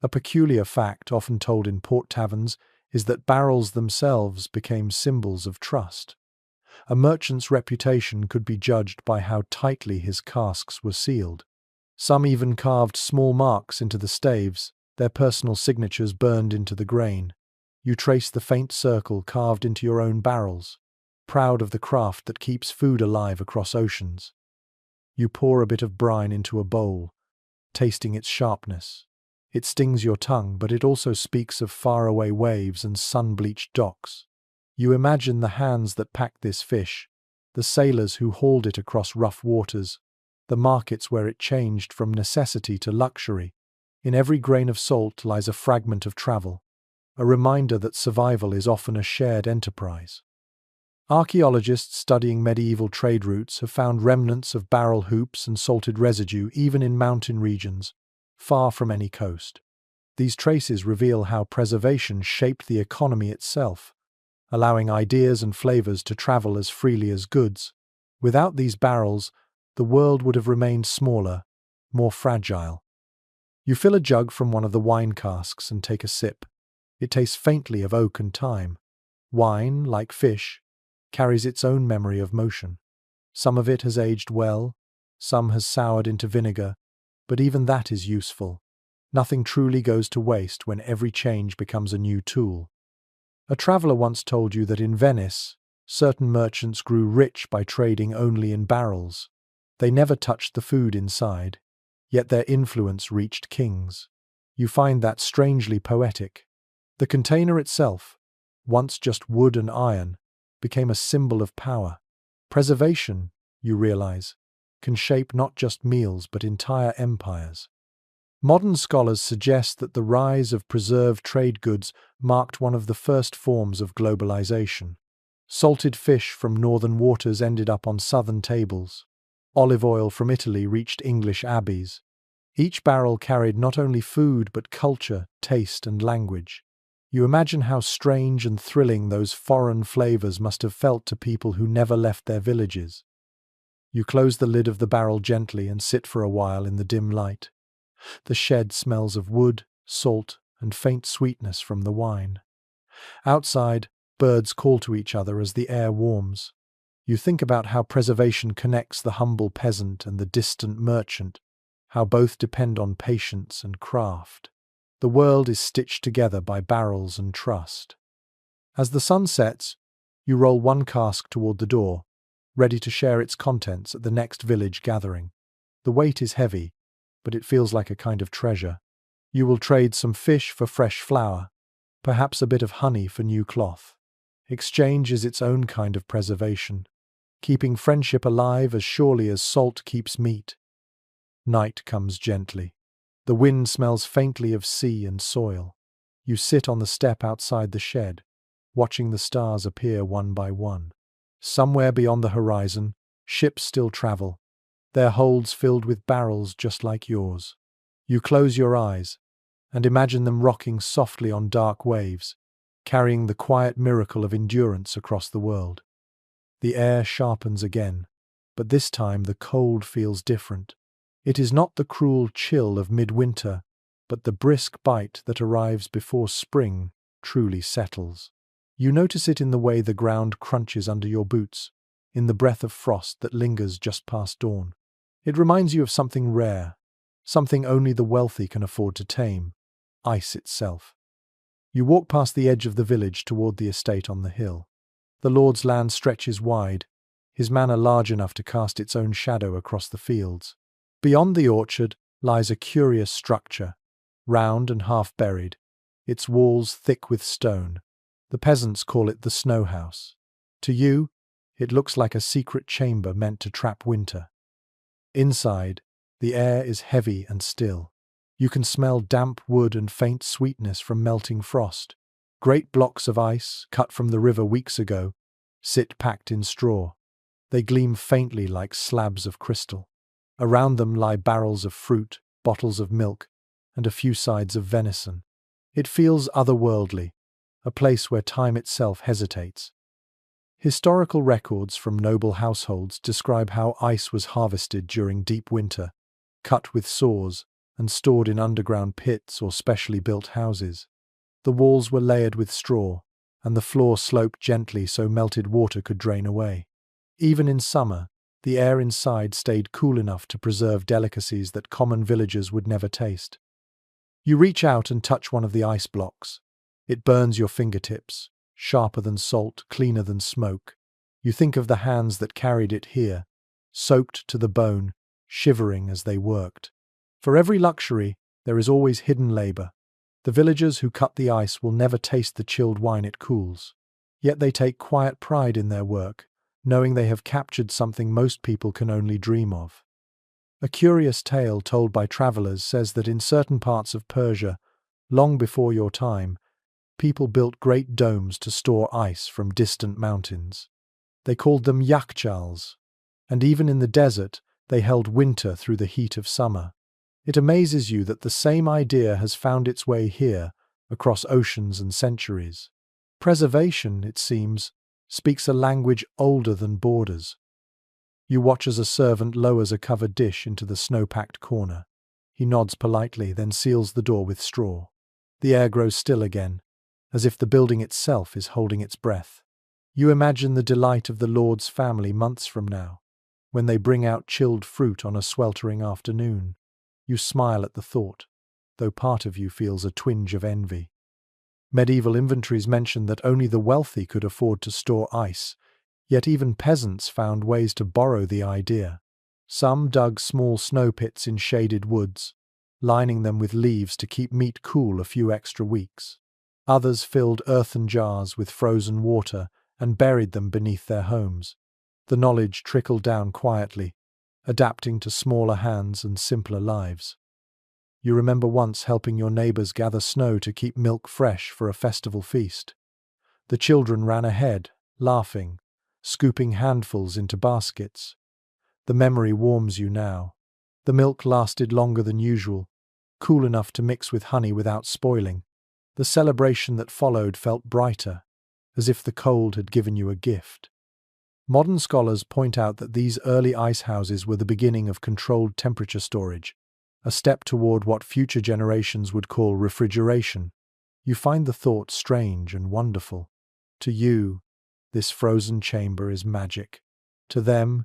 A peculiar fact often told in port taverns is that barrels themselves became symbols of trust. A merchant's reputation could be judged by how tightly his casks were sealed. Some even carved small marks into the staves, their personal signatures burned into the grain. You trace the faint circle carved into your own barrels, proud of the craft that keeps food alive across oceans. You pour a bit of brine into a bowl, tasting its sharpness. It stings your tongue, but it also speaks of faraway waves and sun-bleached docks. You imagine the hands that packed this fish, the sailors who hauled it across rough waters, the markets where it changed from necessity to luxury. In every grain of salt lies a fragment of travel, a reminder that survival is often a shared enterprise. Archaeologists studying medieval trade routes have found remnants of barrel hoops and salted residue even in mountain regions, far from any coast. These traces reveal how preservation shaped the economy itself, allowing ideas and flavors to travel as freely as goods. Without these barrels, the world would have remained smaller, more fragile. You fill a jug from one of the wine casks and take a sip. It tastes faintly of oak and thyme. Wine, like fish, carries its own memory of motion. Some of it has aged well, some has soured into vinegar, but even that is useful. Nothing truly goes to waste when every change becomes a new tool. A traveler once told you that in Venice, certain merchants grew rich by trading only in barrels. They never touched the food inside, yet their influence reached kings. You find that strangely poetic. The container itself, once just wood and iron, became a symbol of power. Preservation, you realize, can shape not just meals but entire empires. Modern scholars suggest that the rise of preserved trade goods marked one of the first forms of globalization. Salted fish from northern waters ended up on southern tables. Olive oil from Italy reached English abbeys. Each barrel carried not only food but culture, taste, and language. You imagine how strange and thrilling those foreign flavors must have felt to people who never left their villages. You close the lid of the barrel gently and sit for a while in the dim light. The shed smells of wood, salt, and faint sweetness from the wine. Outside, birds call to each other as the air warms. You think about how preservation connects the humble peasant and the distant merchant, how both depend on patience and craft. The world is stitched together by barrels and trust. As the sun sets, you roll one cask toward the door, ready to share its contents at the next village gathering. The weight is heavy, but it feels like a kind of treasure. You will trade some fish for fresh flour, perhaps a bit of honey for new cloth. Exchange is its own kind of preservation, keeping friendship alive as surely as salt keeps meat. Night comes gently. The wind smells faintly of sea and soil. You sit on the step outside the shed, watching the stars appear one by one. Somewhere beyond the horizon, ships still travel, their holds filled with barrels just like yours. You close your eyes and imagine them rocking softly on dark waves, carrying the quiet miracle of endurance across the world. The air sharpens again, but this time the cold feels different. It is not the cruel chill of midwinter, but the brisk bite that arrives before spring truly settles. You notice it in the way the ground crunches under your boots, in the breath of frost that lingers just past dawn. It reminds you of something rare, something only the wealthy can afford to tame: ice itself. You walk past the edge of the village toward the estate on the hill. The lord's land stretches wide, his manor large enough to cast its own shadow across the fields. Beyond the orchard lies a curious structure, round and half buried, its walls thick with stone. The peasants call it the snow house. To you, it looks like a secret chamber meant to trap winter. Inside, the air is heavy and still. You can smell damp wood and faint sweetness from melting frost. Great blocks of ice, cut from the river weeks ago, sit packed in straw. They gleam faintly like slabs of crystal. Around them lie barrels of fruit, bottles of milk, and a few sides of venison. It feels otherworldly, a place where time itself hesitates. Historical records from noble households describe how ice was harvested during deep winter, cut with saws, and stored in underground pits or specially built houses. The walls were layered with straw, and the floor sloped gently so melted water could drain away. Even in summer, the air inside stayed cool enough to preserve delicacies that common villagers would never taste. You reach out and touch one of the ice blocks. It burns your fingertips, sharper than salt, cleaner than smoke. You think of the hands that carried it here, soaked to the bone, shivering as they worked. For every luxury, there is always hidden labor. The villagers who cut the ice will never taste the chilled wine it cools. Yet they take quiet pride in their work, knowing they have captured something most people can only dream of. A curious tale told by travelers says that in certain parts of Persia, long before your time, people built great domes to store ice from distant mountains. They called them yakhchals, and even in the desert, they held winter through the heat of summer. It amazes you that the same idea has found its way here, across oceans and centuries. Preservation, it seems, speaks a language older than borders. You watch as a servant lowers a covered dish into the snow-packed corner. He nods politely, then seals the door with straw. The air grows still again, as if the building itself is holding its breath. You imagine the delight of the Lord's family months from now, when they bring out chilled fruit on a sweltering afternoon. You smile at the thought, though part of you feels a twinge of envy. Medieval inventories mention that only the wealthy could afford to store ice, yet even peasants found ways to borrow the idea. Some dug small snow pits in shaded woods, lining them with leaves to keep meat cool a few extra weeks. Others filled earthen jars with frozen water and buried them beneath their homes. The knowledge trickled down quietly, adapting to smaller hands and simpler lives. You remember once helping your neighbors gather snow to keep milk fresh for a festival feast. The children ran ahead, laughing, scooping handfuls into baskets. The memory warms you now. The milk lasted longer than usual, cool enough to mix with honey without spoiling. The celebration that followed felt brighter, as if the cold had given you a gift. Modern scholars point out that these early ice houses were the beginning of controlled temperature storage, a step toward what future generations would call refrigeration. You find the thought strange and wonderful. To you, this frozen chamber is magic. To them,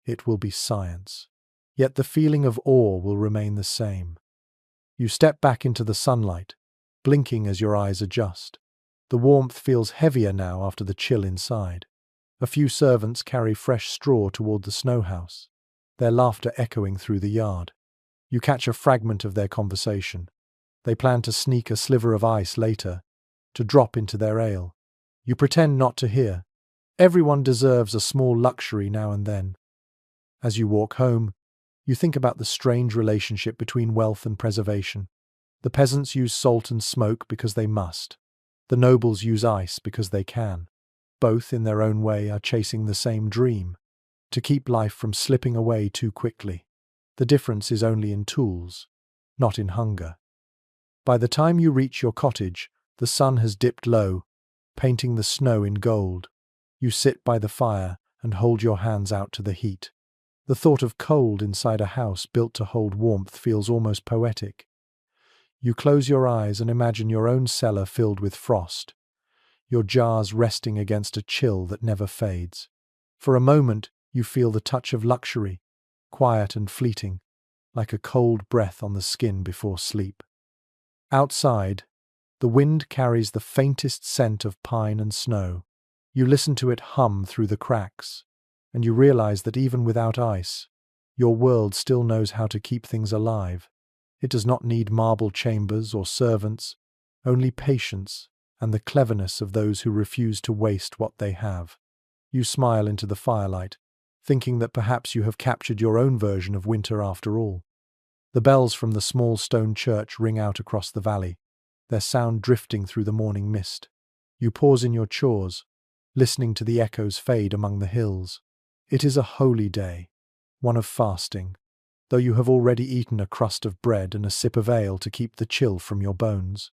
it will be science. Yet the feeling of awe will remain the same. You step back into the sunlight, blinking as your eyes adjust. The warmth feels heavier now after the chill inside. A few servants carry fresh straw toward the snow house, their laughter echoing through the yard. You catch a fragment of their conversation. They plan to sneak a sliver of ice later, to drop into their ale. You pretend not to hear. Everyone deserves a small luxury now and then. As you walk home, you think about the strange relationship between wealth and preservation. The peasants use salt and smoke because they must. The nobles use ice because they can. Both, in their own way, are chasing the same dream: to keep life from slipping away too quickly. The difference is only in tools, not in hunger. By the time you reach your cottage, the sun has dipped low, painting the snow in gold. You sit by the fire and hold your hands out to the heat. The thought of cold inside a house built to hold warmth feels almost poetic. You close your eyes and imagine your own cellar filled with frost, your jars resting against a chill that never fades. For a moment, you feel the touch of luxury, quiet and fleeting, like a cold breath on the skin before sleep. Outside, the wind carries the faintest scent of pine and snow. You listen to it hum through the cracks, and you realize that even without ice, your world still knows how to keep things alive. It does not need marble chambers or servants, only patience and the cleverness of those who refuse to waste what they have. You smile into the firelight, thinking that perhaps you have captured your own version of winter after all. The bells from the small stone church ring out across the valley, their sound drifting through the morning mist. You pause in your chores, listening to the echoes fade among the hills. It is a holy day, one of fasting, though you have already eaten a crust of bread and a sip of ale to keep the chill from your bones.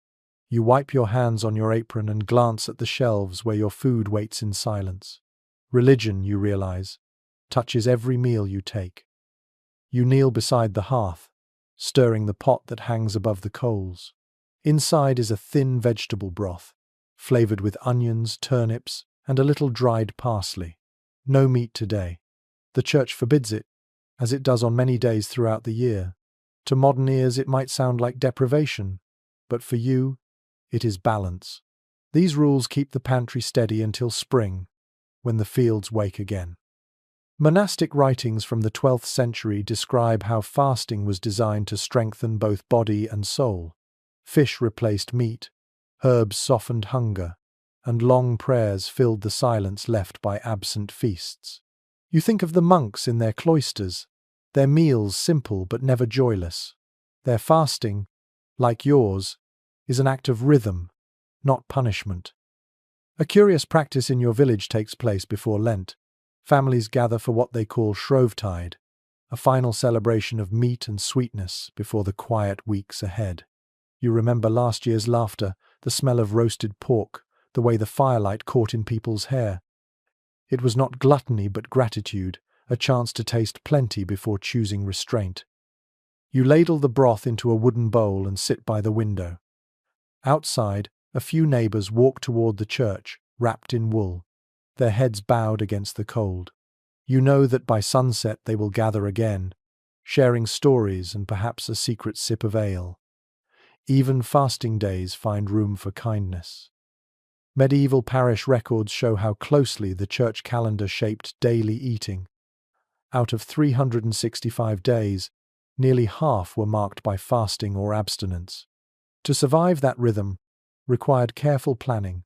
You wipe your hands on your apron and glance at the shelves where your food waits in silence. Religion, you realize, touches every meal you take. You kneel beside the hearth, stirring the pot that hangs above the coals. Inside is a thin vegetable broth, flavored with onions, turnips, and a little dried parsley. No meat today. The church forbids it, as it does on many days throughout the year. To modern ears it might sound like deprivation, but for you, it is balance. These rules keep the pantry steady until spring, when the fields wake again. Monastic writings from the 12th century describe how fasting was designed to strengthen both body and soul. Fish replaced meat, herbs softened hunger, and long prayers filled the silence left by absent feasts. You think of the monks in their cloisters, their meals simple but never joyless. Their fasting, like yours, is an act of rhythm, not punishment. A curious practice in your village takes place before Lent. Families gather for what they call Shrovetide, a final celebration of meat and sweetness before the quiet weeks ahead. You remember last year's laughter, the smell of roasted pork, the way the firelight caught in people's hair. It was not gluttony but gratitude, a chance to taste plenty before choosing restraint. You ladle the broth into a wooden bowl and sit by the window. Outside, a few neighbors walk toward the church, wrapped in wool, their heads bowed against the cold. You know that by sunset they will gather again, sharing stories and perhaps a secret sip of ale. Even fasting days find room for kindness. Medieval parish records show how closely the church calendar shaped daily eating. Out of 365 days, nearly half were marked by fasting or abstinence. To survive that rhythm required careful planning,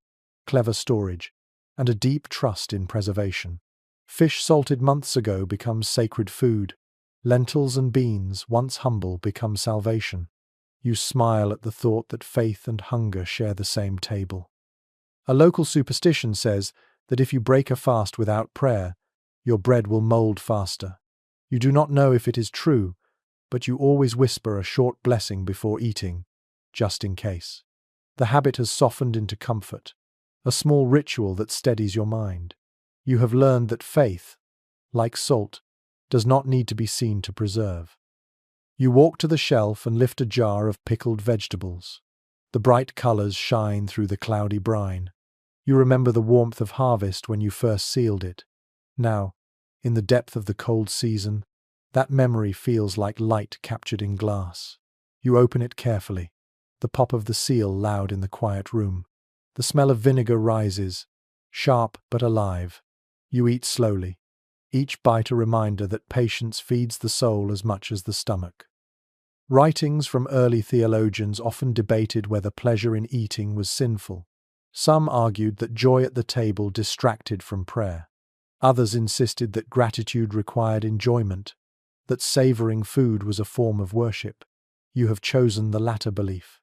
clever storage, and a deep trust in preservation. Fish salted months ago becomes sacred food. Lentils and beans, once humble, become salvation. You smile at the thought that faith and hunger share the same table. A local superstition says that if you break a fast without prayer, your bread will mold faster. You do not know if it is true, but you always whisper a short blessing before eating, just in case. The habit has softened into comfort, a small ritual that steadies your mind. You have learned that faith, like salt, does not need to be seen to preserve. You walk to the shelf and lift a jar of pickled vegetables. The bright colors shine through the cloudy brine. You remember the warmth of harvest when you first sealed it. Now, in the depth of the cold season, That memory feels like light captured in glass. You open it carefully, the pop of the seal loud in the quiet room. The smell of vinegar rises, sharp but alive. You eat slowly, each bite a reminder that patience feeds the soul as much as the stomach. Writings from early theologians often debated whether pleasure in eating was sinful. Some argued that joy at the table distracted from prayer. Others insisted that gratitude required enjoyment, that savoring food was a form of worship. You have chosen the latter belief.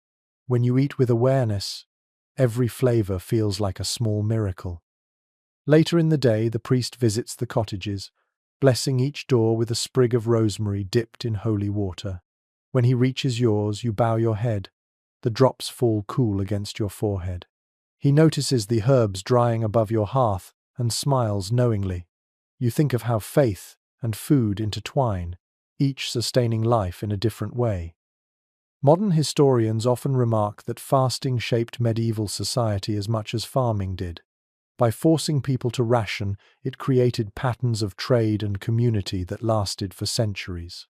When you eat with awareness, every flavor feels like a small miracle. Later in the day, the priest visits the cottages, blessing each door with a sprig of rosemary dipped in holy water. When he reaches yours, you bow your head. The drops fall cool against your forehead. He notices the herbs drying above your hearth and smiles knowingly. You think of how faith and food intertwine, each sustaining life in a different way. Modern historians often remark that fasting shaped medieval society as much as farming did. By forcing people to ration, it created patterns of trade and community that lasted for centuries.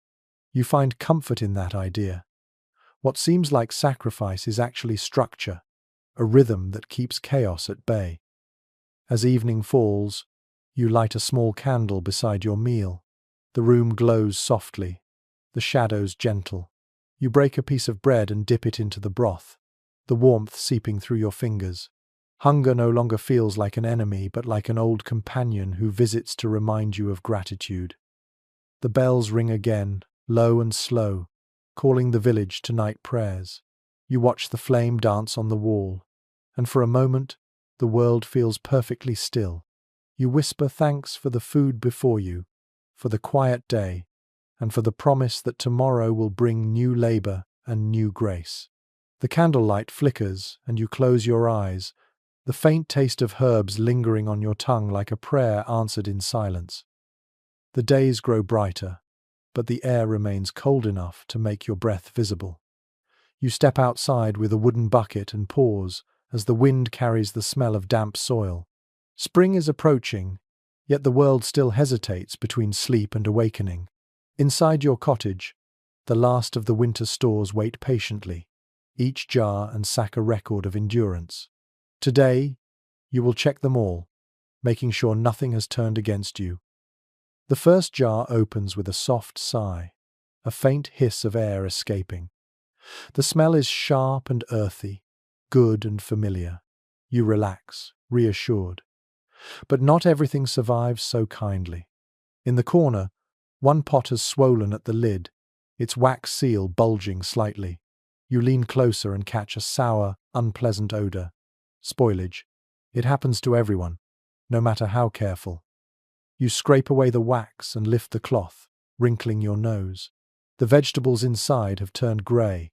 You find comfort in that idea. What seems like sacrifice is actually structure, a rhythm that keeps chaos at bay. As evening falls, you light a small candle beside your meal. The room glows softly, the shadows gentle. You break a piece of bread and dip it into the broth, the warmth seeping through your fingers. Hunger no longer feels like an enemy, but like an old companion who visits to remind you of gratitude. The bells ring again, low and slow, calling the village to night prayers. You watch the flame dance on the wall, and for a moment, the world feels perfectly still. You whisper thanks for the food before you, for the quiet day, and for the promise that tomorrow will bring new labor and new grace. The candlelight flickers, and you close your eyes, the faint taste of herbs lingering on your tongue like a prayer answered in silence. The days grow brighter, but the air remains cold enough to make your breath visible. You step outside with a wooden bucket and pause as the wind carries the smell of damp soil. Spring is approaching, yet the world still hesitates between sleep and awakening. Inside your cottage, the last of the winter stores wait patiently, each jar and sack a record of endurance. Today, you will check them all, making sure nothing has turned against you. The first jar opens with a soft sigh, a faint hiss of air escaping. The smell is sharp and earthy, good and familiar. You relax, reassured. But not everything survives so kindly. In the corner, one pot has swollen at the lid, its wax seal bulging slightly. You lean closer and catch a sour, unpleasant odor. Spoilage. It happens to everyone, no matter how careful. You scrape away the wax and lift the cloth, wrinkling your nose. The vegetables inside have turned grey,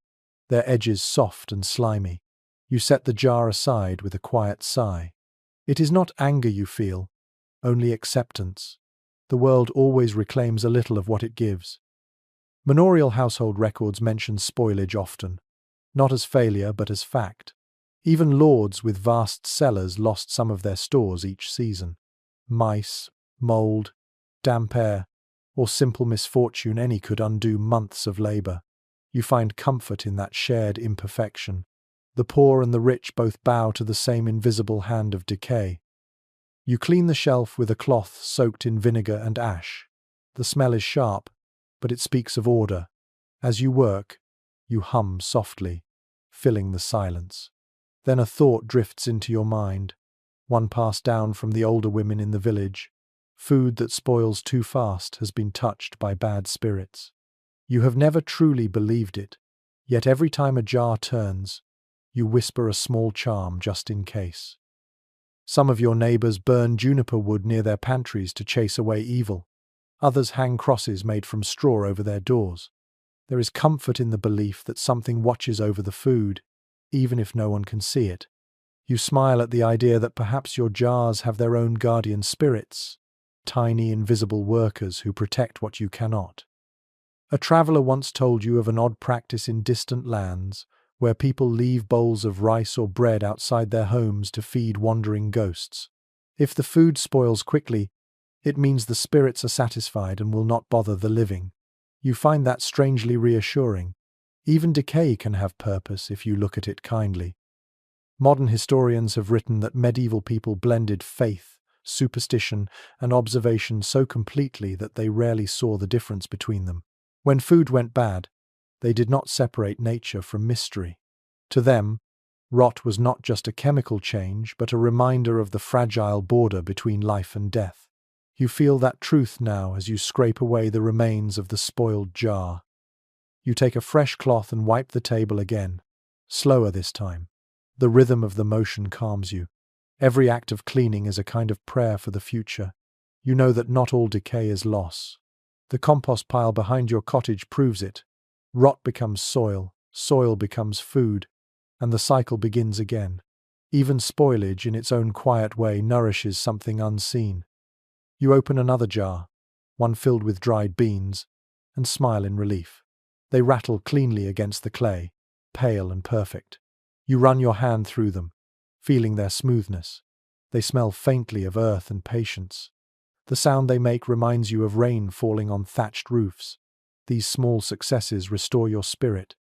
their edges soft and slimy. You set the jar aside with a quiet sigh. It is not anger you feel, only acceptance. The world always reclaims a little of what it gives. Manorial household records mention spoilage often, not as failure but as fact. Even lords with vast cellars lost some of their stores each season. Mice, mould, damp air, or simple misfortune, any could undo months of labour. You find comfort in that shared imperfection. The poor and the rich both bow to the same invisible hand of decay. You clean the shelf with a cloth soaked in vinegar and ash. The smell is sharp, but it speaks of order. As you work, you hum softly, filling the silence. Then a thought drifts into your mind, one passed down from the older women in the village. Food that spoils too fast has been touched by bad spirits. You have never truly believed it, yet every time a jar turns, you whisper a small charm just in case. Some of your neighbors burn juniper wood near their pantries to chase away evil. Others hang crosses made from straw over their doors. There is comfort in the belief that something watches over the food, even if no one can see it. You smile at the idea that perhaps your jars have their own guardian spirits, tiny invisible workers who protect what you cannot. A traveler once told you of an odd practice in distant lands, where people leave bowls of rice or bread outside their homes to feed wandering ghosts. If the food spoils quickly, it means the spirits are satisfied and will not bother the living. You find that strangely reassuring. Even decay can have purpose if you look at it kindly. Modern historians have written that medieval people blended faith, superstition, and observation so completely that they rarely saw the difference between them. When food went bad, they did not separate nature from mystery. To them, rot was not just a chemical change, but a reminder of the fragile border between life and death. You feel that truth now as you scrape away the remains of the spoiled jar. You take a fresh cloth and wipe the table again, slower this time. The rhythm of the motion calms you. Every act of cleaning is a kind of prayer for the future. You know that not all decay is loss. The compost pile behind your cottage proves it. Rot becomes soil, soil becomes food, and the cycle begins again. Even spoilage, in its own quiet way, nourishes something unseen. You open another jar, one filled with dried beans, and smile in relief. They rattle cleanly against the clay, pale and perfect. You run your hand through them, feeling their smoothness. They smell faintly of earth and patience. The sound they make reminds you of rain falling on thatched roofs. These small successes restore your spirit.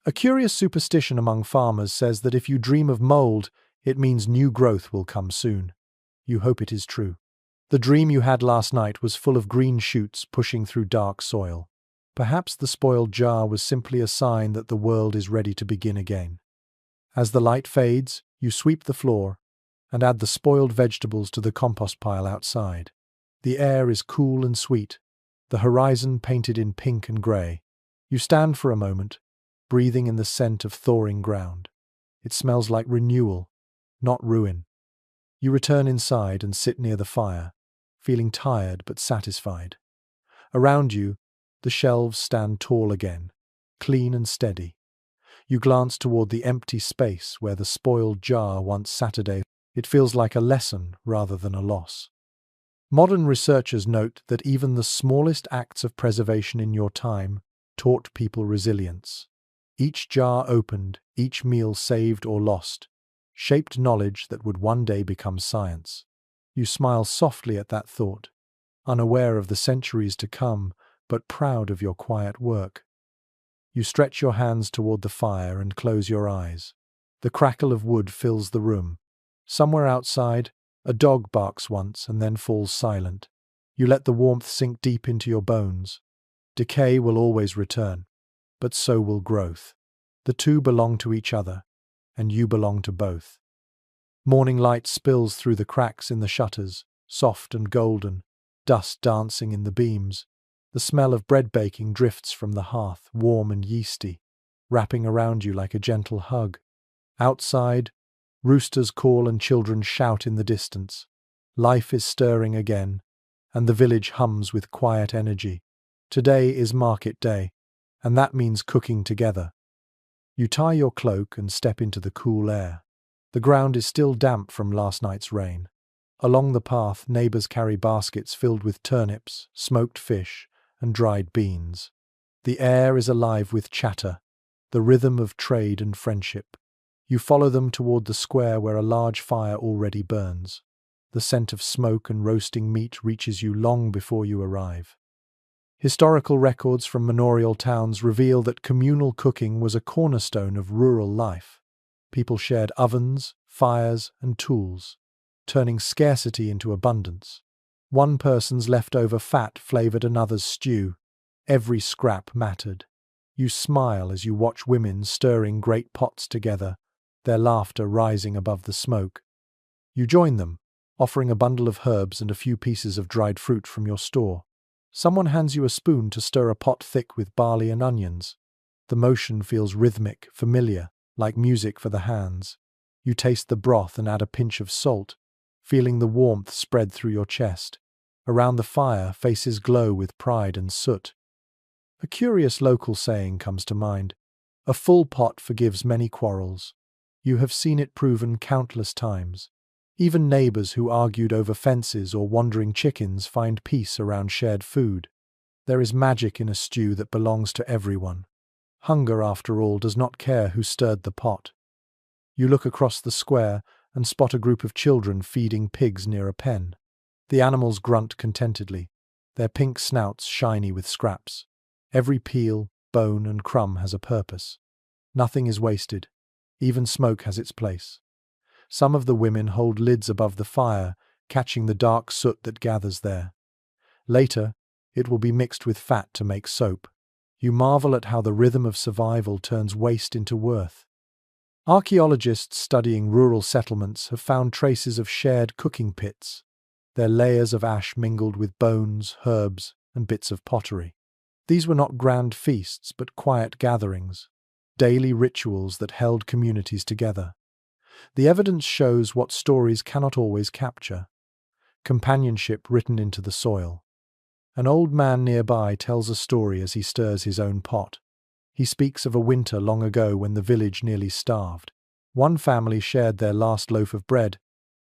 A curious superstition among farmers says that if you dream of mold, it means new growth will come soon. You hope it is true. The dream you had last night was full of green shoots pushing through dark soil. Perhaps the spoiled jar was simply a sign that the world is ready to begin again. As the light fades, you sweep the floor and add the spoiled vegetables to the compost pile outside. The air is cool and sweet, the horizon painted in pink and grey. You stand for a moment, breathing in the scent of thawing ground. It smells like renewal, not ruin. You return inside and sit near the fire, feeling tired but satisfied. Around you, the shelves stand tall again, clean and steady. You glance toward the empty space where the spoiled jar once Saturday. It feels like a lesson rather than a loss. Modern researchers note that even the smallest acts of preservation in your time taught people resilience. Each jar opened, each meal saved or lost, shaped knowledge that would one day become science. You smile softly at that thought, unaware of the centuries to come, but proud of your quiet work. You stretch your hands toward the fire and close your eyes. The crackle of wood fills the room. Somewhere outside, a dog barks once and then falls silent. You let the warmth sink deep into your bones. Decay will always return, but so will growth. The two belong to each other, and you belong to both. Morning light spills through the cracks in the shutters, soft and golden, dust dancing in the beams. The smell of bread baking drifts from the hearth, warm and yeasty, wrapping around you like a gentle hug. Outside, roosters call and children shout in the distance. Life is stirring again, and the village hums with quiet energy. Today is market day, and that means cooking together. You tie your cloak and step into the cool air. The ground is still damp from last night's rain. Along the path, neighbors carry baskets filled with turnips, smoked fish, and dried beans. The air is alive with chatter, the rhythm of trade and friendship. You follow them toward the square where a large fire already burns. The scent of smoke and roasting meat reaches you long before you arrive. Historical records from manorial towns reveal that communal cooking was a cornerstone of rural life. People shared ovens, fires, and tools, turning scarcity into abundance. One person's leftover fat flavored another's stew. Every scrap mattered. You smile as you watch women stirring great pots together, their laughter rising above the smoke. You join them, offering a bundle of herbs and a few pieces of dried fruit from your store. Someone hands you a spoon to stir a pot thick with barley and onions. The motion feels rhythmic, familiar, like music for the hands. You taste the broth and add a pinch of salt, feeling the warmth spread through your chest. Around the fire, faces glow with pride and soot. A curious local saying comes to mind. A full pot forgives many quarrels. You have seen it proven countless times. Even neighbors who argued over fences or wandering chickens find peace around shared food. There is magic in a stew that belongs to everyone. Hunger, after all, does not care who stirred the pot. You look across the square and spot a group of children feeding pigs near a pen. The animals grunt contentedly, their pink snouts shiny with scraps. Every peel, bone, and crumb has a purpose. Nothing is wasted. Even smoke has its place. Some of the women hold lids above the fire, catching the dark soot that gathers there. Later, it will be mixed with fat to make soap. You marvel at how the rhythm of survival turns waste into worth. Archaeologists studying rural settlements have found traces of shared cooking pits, their layers of ash mingled with bones, herbs, and bits of pottery. These were not grand feasts, but quiet gatherings, daily rituals that held communities together. The evidence shows what stories cannot always capture: companionship written into the soil. An old man nearby tells a story as he stirs his own pot. He speaks of a winter long ago when the village nearly starved. One family shared their last loaf of bread,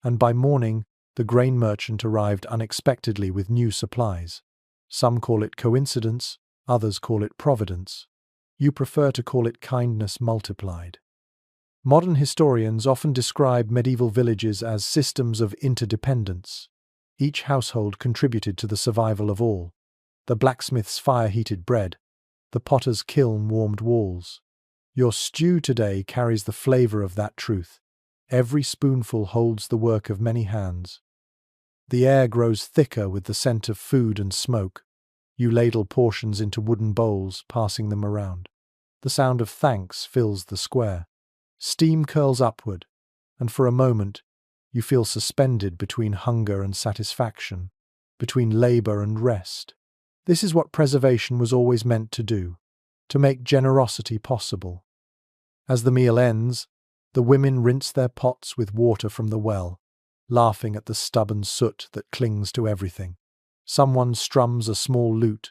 and by morning, the grain merchant arrived unexpectedly with new supplies. Some call it coincidence, others call it providence. You prefer to call it kindness multiplied. Modern historians often describe medieval villages as systems of interdependence. Each household contributed to the survival of all. The blacksmith's fire-heated bread, the potter's kiln-warmed walls. Your stew today carries the flavor of that truth. Every spoonful holds the work of many hands. The air grows thicker with the scent of food and smoke. You ladle portions into wooden bowls, passing them around. The sound of thanks fills the square. Steam curls upward, and for a moment, you feel suspended between hunger and satisfaction, between labor and rest. This is what preservation was always meant to do, to make generosity possible. As the meal ends, the women rinse their pots with water from the well, laughing at the stubborn soot that clings to everything. Someone strums a small lute,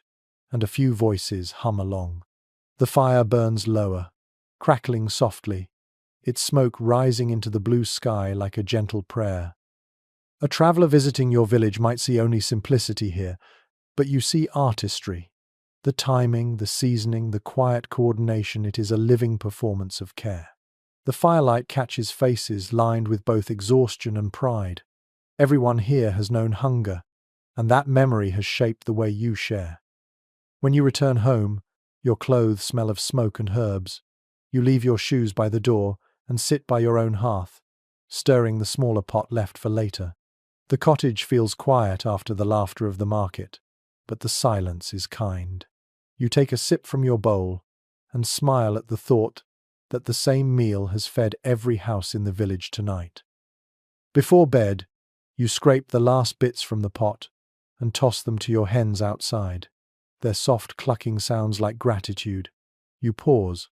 and a few voices hum along. The fire burns lower, crackling softly, its smoke rising into the blue sky like a gentle prayer. A traveler visiting your village might see only simplicity here, but you see artistry. The timing, the seasoning, the quiet coordination, it is a living performance of care. The firelight catches faces lined with both exhaustion and pride. Everyone here has known hunger, and that memory has shaped the way you share. When you return home, your clothes smell of smoke and herbs. You leave your shoes by the door and sit by your own hearth, stirring the smaller pot left for later. The cottage feels quiet after the laughter of the market, but the silence is kind. You take a sip from your bowl and smile at the thought that the same meal has fed every house in the village tonight. Before bed, you scrape the last bits from the pot and toss them to your hens outside. Their soft clucking sounds like gratitude. You pause,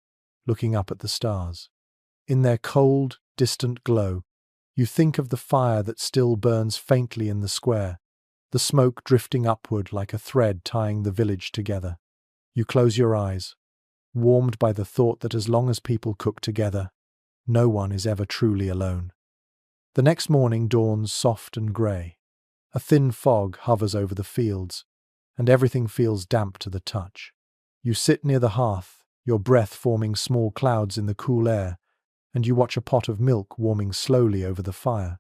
looking up at the stars. In their cold, distant glow, you think of the fire that still burns faintly in the square, the smoke drifting upward like a thread tying the village together. You close your eyes, warmed by the thought that as long as people cook together, no one is ever truly alone. The next morning dawns soft and grey. A thin fog hovers over the fields, and everything feels damp to the touch. You sit near the hearth, your breath forming small clouds in the cool air, and you watch a pot of milk warming slowly over the fire.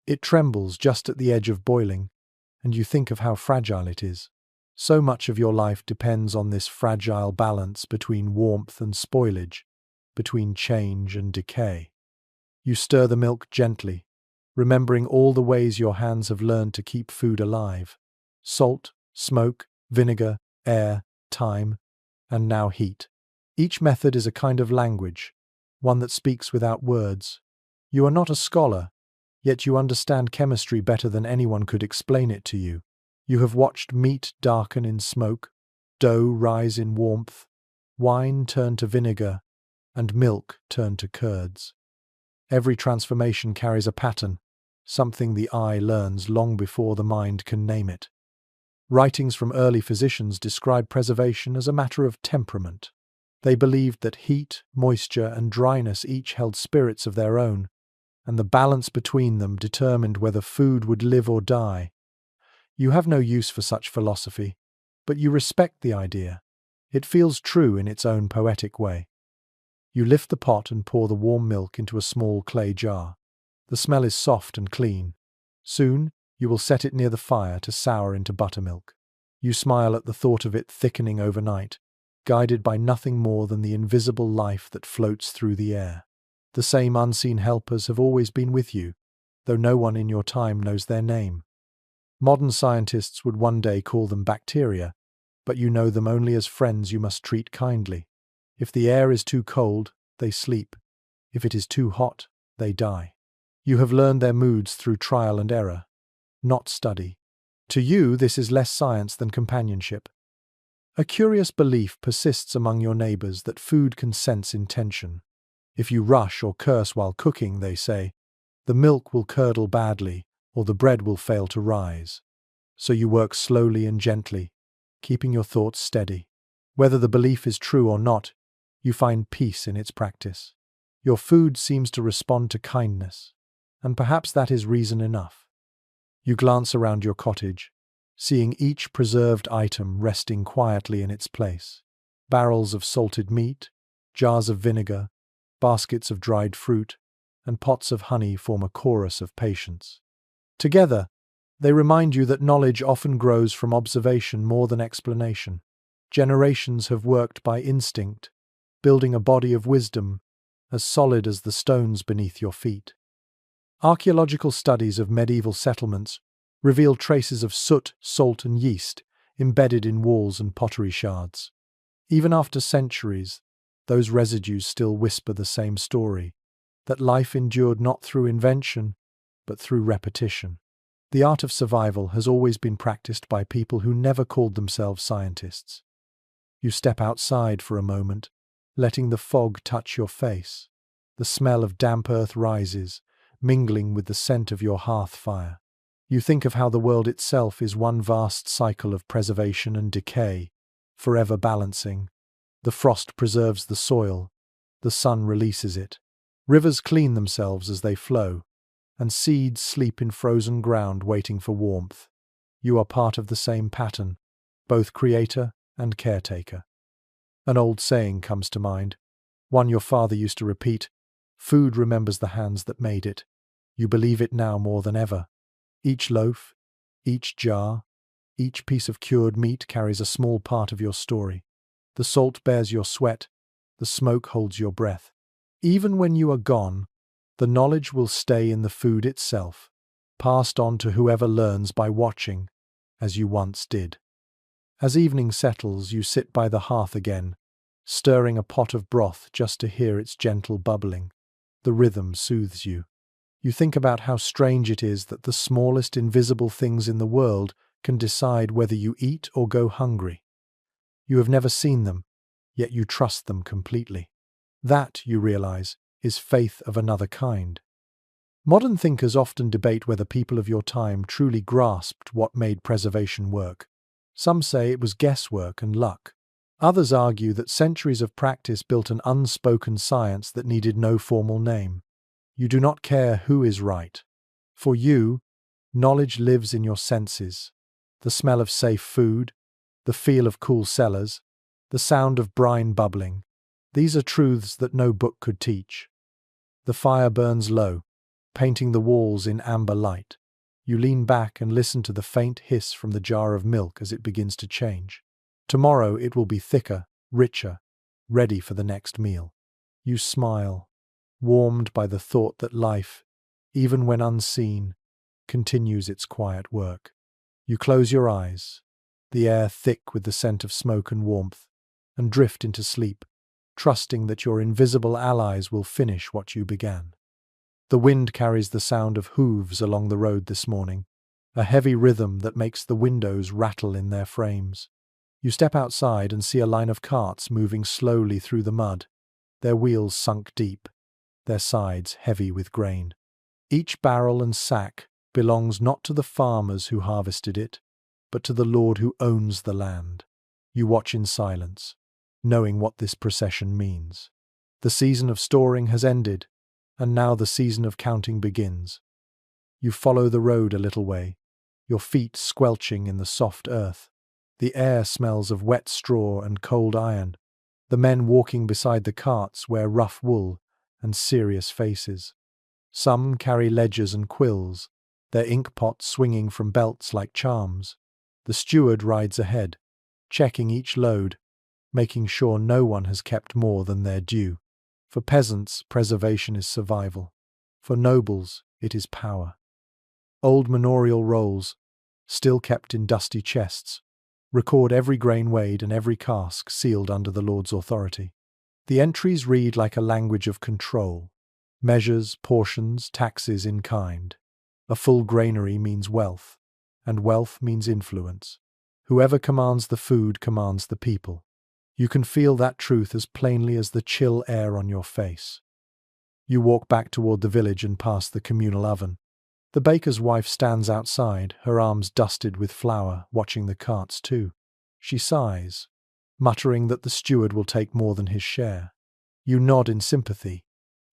It trembles just at the edge of boiling, and you think of how fragile it is. So much of your life depends on this fragile balance between warmth and spoilage, between change and decay. You stir the milk gently, remembering all the ways your hands have learned to keep food alive. Salt, smoke, vinegar, air, time, and now heat. Each method is a kind of language, one that speaks without words. You are not a scholar, yet you understand chemistry better than anyone could explain it to you. You have watched meat darken in smoke, dough rise in warmth, wine turn to vinegar, and milk turn to curds. Every transformation carries a pattern, something the eye learns long before the mind can name it. Writings from early physicians describe preservation as a matter of temperament. They believed that heat, moisture, and dryness each held spirits of their own, and the balance between them determined whether food would live or die. You have no use for such philosophy, but you respect the idea. It feels true in its own poetic way. You lift the pot and pour the warm milk into a small clay jar. The smell is soft and clean. Soon, you will set it near the fire to sour into buttermilk. You smile at the thought of it thickening overnight, guided by nothing more than the invisible life that floats through the air. The same unseen helpers have always been with you, though no one in your time knows their name. Modern scientists would one day call them bacteria, but you know them only as friends you must treat kindly. If the air is too cold, they sleep. If it is too hot, they die. You have learned their moods through trial and error, not study. To you, this is less science than companionship. A curious belief persists among your neighbors that food can sense intention. If you rush or curse while cooking, they say, the milk will curdle badly, or the bread will fail to rise. So you work slowly and gently, keeping your thoughts steady. Whether the belief is true or not, you find peace in its practice. Your food seems to respond to kindness, and perhaps that is reason enough. You glance around your cottage, seeing each preserved item resting quietly in its place. Barrels of salted meat, jars of vinegar, baskets of dried fruit, and pots of honey form a chorus of patience. Together, they remind you that knowledge often grows from observation more than explanation. Generations have worked by instinct, building a body of wisdom as solid as the stones beneath your feet. Archaeological studies of medieval settlements reveal traces of soot, salt, and yeast embedded in walls and pottery shards. Even after centuries, those residues still whisper the same story, that life endured not through invention, but through repetition. The art of survival has always been practiced by people who never called themselves scientists. You step outside for a moment, letting the fog touch your face. The smell of damp earth rises, mingling with the scent of your hearth fire. You think of how the world itself is one vast cycle of preservation and decay, forever balancing. The frost preserves the soil, the sun releases it. Rivers clean themselves as they flow, and seeds sleep in frozen ground waiting for warmth. You are part of the same pattern, both creator and caretaker. An old saying comes to mind, one your father used to repeat, "Food remembers the hands that made it." You believe it now more than ever. Each loaf, each jar, each piece of cured meat carries a small part of your story. The salt bears your sweat, the smoke holds your breath. Even when you are gone, the knowledge will stay in the food itself, passed on to whoever learns by watching, as you once did. As evening settles, you sit by the hearth again, stirring a pot of broth just to hear its gentle bubbling. The rhythm soothes you. You think about how strange it is that the smallest invisible things in the world can decide whether you eat or go hungry. You have never seen them, yet you trust them completely. That, you realize, is faith of another kind. Modern thinkers often debate whether people of your time truly grasped what made preservation work. Some say it was guesswork and luck. Others argue that centuries of practice built an unspoken science that needed no formal name. You do not care who is right. For you, knowledge lives in your senses. The smell of safe food, the feel of cool cellars, the sound of brine bubbling. These are truths that no book could teach. The fire burns low, painting the walls in amber light. You lean back and listen to the faint hiss from the jar of milk as it begins to change. Tomorrow it will be thicker, richer, ready for the next meal. You smile, warmed by the thought that life, even when unseen, continues its quiet work. You close your eyes, the air thick with the scent of smoke and warmth, and drift into sleep, trusting that your invisible allies will finish what you began. The wind carries the sound of hooves along the road this morning, a heavy rhythm that makes the windows rattle in their frames. You step outside and see a line of carts moving slowly through the mud, their wheels sunk deep, their sides heavy with grain. Each barrel and sack belongs not to the farmers who harvested it, but to the Lord who owns the land. You watch in silence, knowing what this procession means. The season of storing has ended, and now the season of counting begins. You follow the road a little way, your feet squelching in the soft earth. The air smells of wet straw and cold iron. The men walking beside the carts wear rough wool and serious faces. Some carry ledgers and quills, their ink pots swinging from belts like charms. The steward rides ahead, checking each load, making sure no one has kept more than their due. For peasants, preservation is survival. For nobles, it is power. Old manorial rolls, still kept in dusty chests, record every grain weighed and every cask sealed under the Lord's authority. The entries read like a language of control. Measures, portions, taxes in kind. A full granary means wealth, and wealth means influence. Whoever commands the food commands the people. You can feel that truth as plainly as the chill air on your face. You walk back toward the village and past the communal oven. The baker's wife stands outside, her arms dusted with flour, watching the carts too. She sighs, muttering that the steward will take more than his share. You nod in sympathy.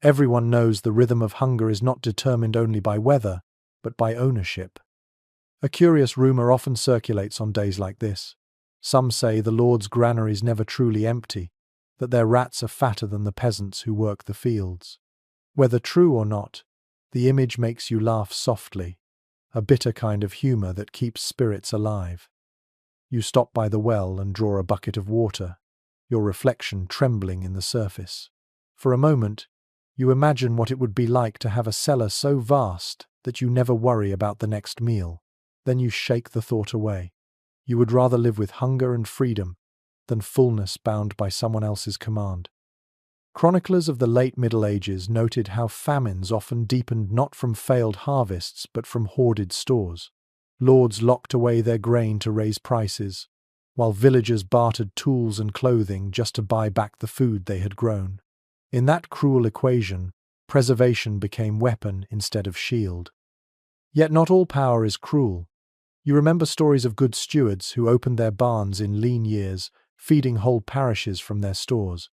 Everyone knows the rhythm of hunger is not determined only by weather, but by ownership. A curious rumor often circulates on days like this. Some say the Lord's granaries never truly empty, that their rats are fatter than the peasants who work the fields. Whether true or not, the image makes you laugh softly, a bitter kind of humor that keeps spirits alive. You stop by the well and draw a bucket of water, your reflection trembling in the surface. For a moment, you imagine what it would be like to have a cellar so vast that you never worry about the next meal. Then you shake the thought away. You would rather live with hunger and freedom than fullness bound by someone else's command. Chroniclers of the late Middle Ages noted how famines often deepened not from failed harvests but from hoarded stores. Lords locked away their grain to raise prices, while villagers bartered tools and clothing just to buy back the food they had grown. In that cruel equation, preservation became weapon instead of shield. Yet not all power is cruel. You remember stories of good stewards who opened their barns in lean years, feeding whole parishes from their stores.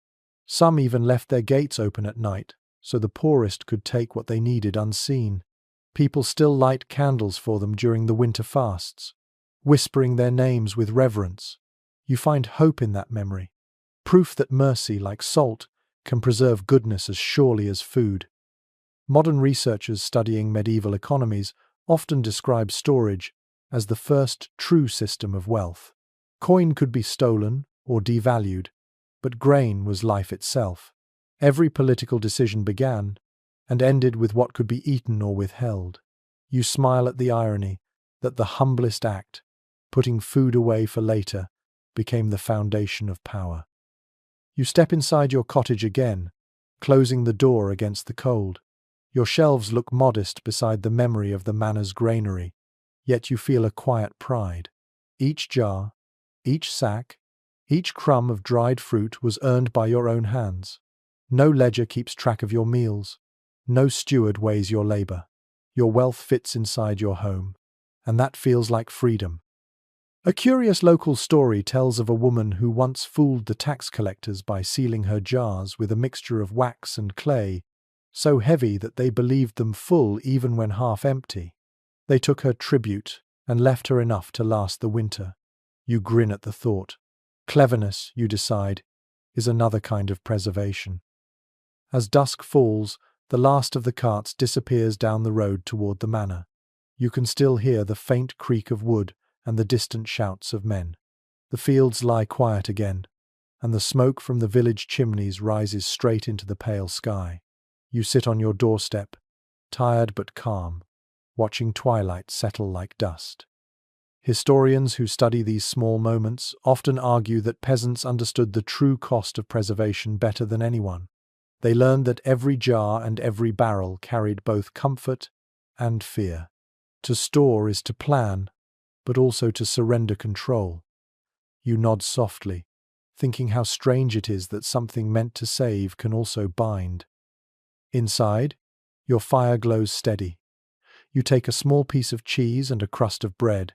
Some even left their gates open at night, so the poorest could take what they needed unseen. People still light candles for them during the winter fasts, whispering their names with reverence. You find hope in that memory, proof that mercy, like salt, can preserve goodness as surely as food. Modern researchers studying medieval economies often describe storage as the first true system of wealth. Coin could be stolen or devalued, but grain was life itself. Every political decision began and ended with what could be eaten or withheld. You smile at the irony that the humblest act, putting food away for later, became the foundation of power. You step inside your cottage again, closing the door against the cold. Your shelves look modest beside the memory of the manor's granary, yet you feel a quiet pride. Each jar, each sack, each crumb of dried fruit was earned by your own hands. No ledger keeps track of your meals. No steward weighs your labor. Your wealth fits inside your home, and that feels like freedom. A curious local story tells of a woman who once fooled the tax collectors by sealing her jars with a mixture of wax and clay, so heavy that they believed them full even when half empty. They took her tribute and left her enough to last the winter. You grin at the thought. Cleverness, you decide, is another kind of preservation. As dusk falls, the last of the carts disappears down the road toward the manor. You can still hear the faint creak of wood and the distant shouts of men. The fields lie quiet again, and the smoke from the village chimneys rises straight into the pale sky. You sit on your doorstep, tired but calm, watching twilight settle like dust. Historians who study these small moments often argue that peasants understood the true cost of preservation better than anyone. They learned that every jar and every barrel carried both comfort and fear. To store is to plan, but also to surrender control. You nod softly, thinking how strange it is that something meant to save can also bind. Inside, your fire glows steady. You take a small piece of cheese and a crust of bread,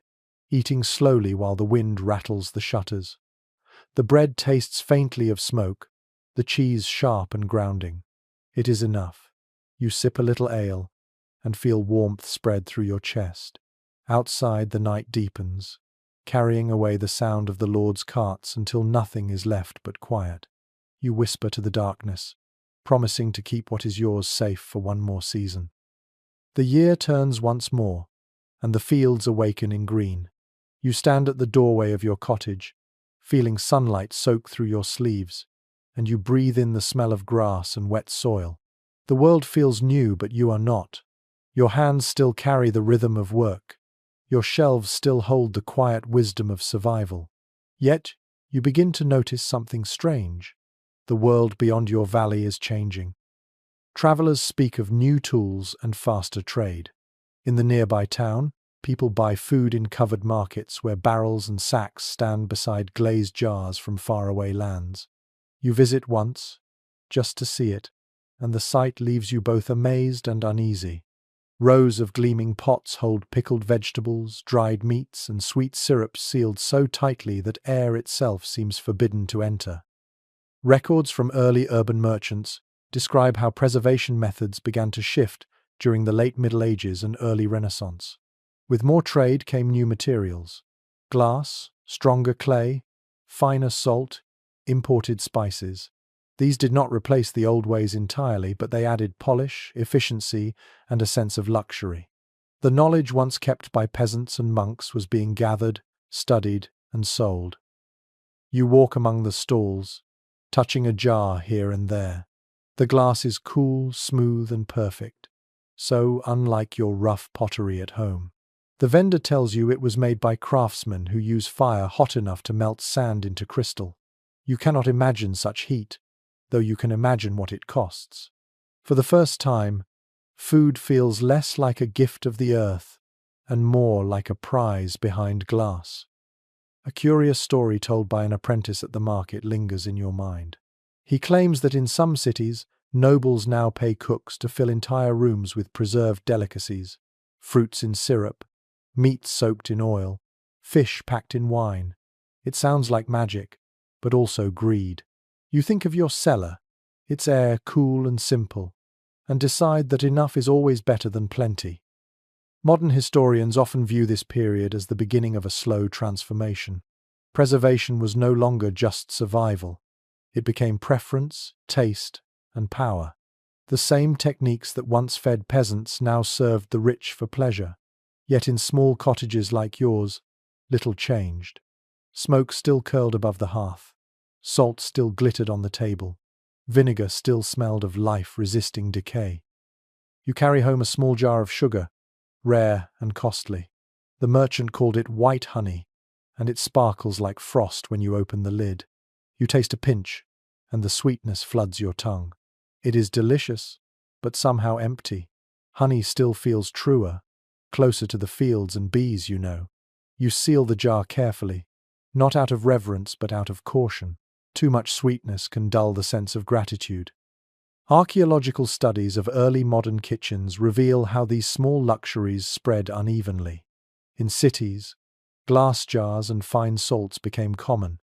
eating slowly while the wind rattles the shutters. The bread tastes faintly of smoke, the cheese sharp and grounding. It is enough. You sip a little ale and feel warmth spread through your chest. Outside, the night deepens, carrying away the sound of the Lord's carts until nothing is left but quiet. You whisper to the darkness, promising to keep what is yours safe for one more season. The year turns once more, and the fields awaken in green. You stand at the doorway of your cottage, feeling sunlight soak through your sleeves, and you breathe in the smell of grass and wet soil. The world feels new, but you are not. Your hands still carry the rhythm of work. Your shelves still hold the quiet wisdom of survival. Yet, you begin to notice something strange. The world beyond your valley is changing. Travelers speak of new tools and faster trade. In the nearby town, people buy food in covered markets where barrels and sacks stand beside glazed jars from faraway lands. You visit once, just to see it, and the sight leaves you both amazed and uneasy. Rows of gleaming pots hold pickled vegetables, dried meats, and sweet syrups sealed so tightly that air itself seems forbidden to enter. Records from early urban merchants describe how preservation methods began to shift during the late Middle Ages and early Renaissance. With more trade came new materials: glass, stronger clay, finer salt, imported spices. These did not replace the old ways entirely, but they added polish, efficiency, and a sense of luxury. The knowledge once kept by peasants and monks was being gathered, studied, and sold. You walk among the stalls, touching a jar here and there. The glass is cool, smooth, and perfect, so unlike your rough pottery at home. The vendor tells you it was made by craftsmen who use fire hot enough to melt sand into crystal. You cannot imagine such heat, though you can imagine what it costs. For the first time, food feels less like a gift of the earth and more like a prize behind glass. A curious story told by an apprentice at the market lingers in your mind. He claims that in some cities, nobles now pay cooks to fill entire rooms with preserved delicacies: fruits in syrup, meat soaked in oil, fish packed in wine. It sounds like magic, but also greed. You think of your cellar, its air cool and simple, and decide that enough is always better than plenty. Modern historians often view this period as the beginning of a slow transformation. Preservation was no longer just survival. It became preference, taste, and power. The same techniques that once fed peasants now served the rich for pleasure. Yet in small cottages like yours, little changed. Smoke still curled above the hearth. Salt still glittered on the table. Vinegar still smelled of life resisting decay. You carry home a small jar of sugar, rare and costly. The merchant called it white honey, and it sparkles like frost when you open the lid. You taste a pinch, and the sweetness floods your tongue. It is delicious, but somehow empty. Honey still feels truer, closer to the fields and bees you know. You seal the jar carefully, not out of reverence but out of caution. Too much sweetness can dull the sense of gratitude. Archaeological studies of early modern kitchens reveal how these small luxuries spread unevenly. In cities, glass jars and fine salts became common.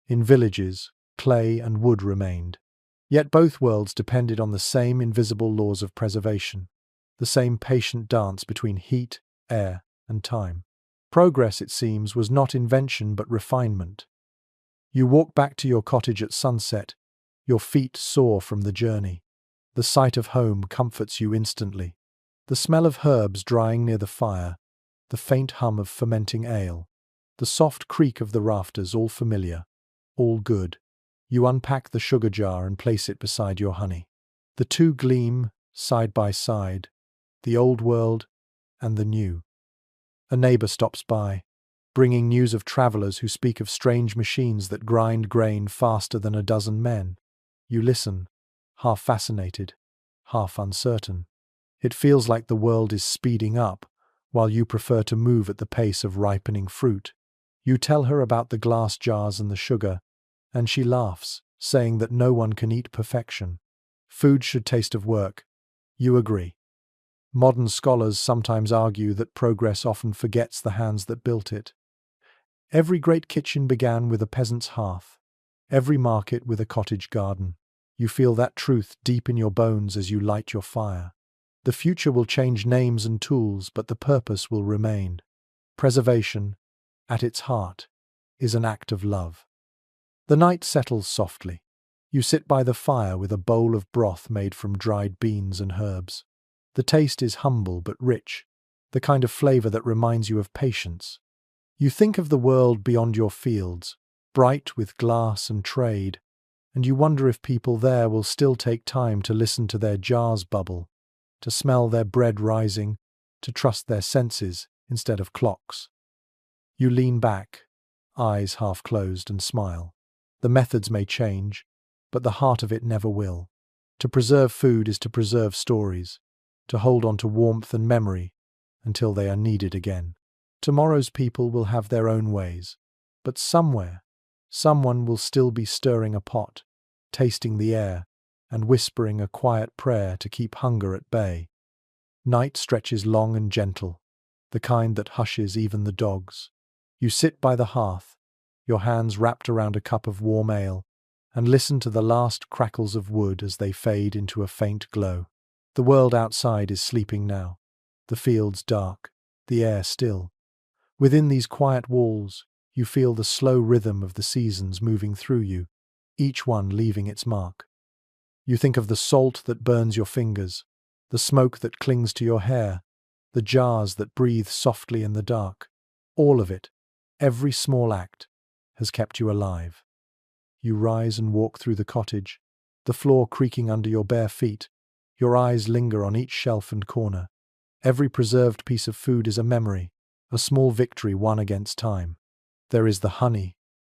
In villages, clay and wood remained. Yet both worlds depended on the same invisible laws of preservation, the same patient dance between heat, air, and time. Progress, it seems, was not invention but refinement. You walk back to your cottage at sunset, your feet sore from the journey. The sight of home comforts you instantly. The smell of herbs drying near the fire, the faint hum of fermenting ale, the soft creak of the rafters, all familiar, all good. You unpack the sugar jar and place it beside your honey. The two gleam, side by side, the old world and the new. A neighbor stops by, bringing news of travelers who speak of strange machines that grind grain faster than a dozen men. You listen, half fascinated, half uncertain. It feels like the world is speeding up, while you prefer to move at the pace of ripening fruit. You tell her about the glass jars and the sugar, and she laughs, saying that no one can eat perfection. Food should taste of work. You agree. Modern scholars sometimes argue that progress often forgets the hands that built it. Every great kitchen began with a peasant's hearth, every market with a cottage garden. You feel that truth deep in your bones as you light your fire. The future will change names and tools, but the purpose will remain. Preservation, at its heart, is an act of love. The night settles softly. You sit by the fire with a bowl of broth made from dried beans and herbs. The taste is humble but rich, the kind of flavor that reminds you of patience. You think of the world beyond your fields, bright with glass and trade, and you wonder if people there will still take time to listen to their jars bubble, to smell their bread rising, to trust their senses instead of clocks. You lean back, eyes half closed, and smile. The methods may change, but the heart of it never will. To preserve food is to preserve stories, to hold on to warmth and memory until they are needed again. Tomorrow's people will have their own ways, but somewhere, someone will still be stirring a pot, tasting the air, and whispering a quiet prayer to keep hunger at bay. Night stretches long and gentle, the kind that hushes even the dogs. You sit by the hearth, your hands wrapped around a cup of warm ale, and listen to the last crackles of wood as they fade into a faint glow. The world outside is sleeping now, the fields dark, the air still. Within these quiet walls, you feel the slow rhythm of the seasons moving through you, each one leaving its mark. You think of the salt that burns your fingers, the smoke that clings to your hair, the jars that breathe softly in the dark. All of it, every small act, has kept you alive. You rise and walk through the cottage, the floor creaking under your bare feet. Your eyes linger on each shelf and corner. Every preserved piece of food is a memory, a small victory won against time. There is the honey,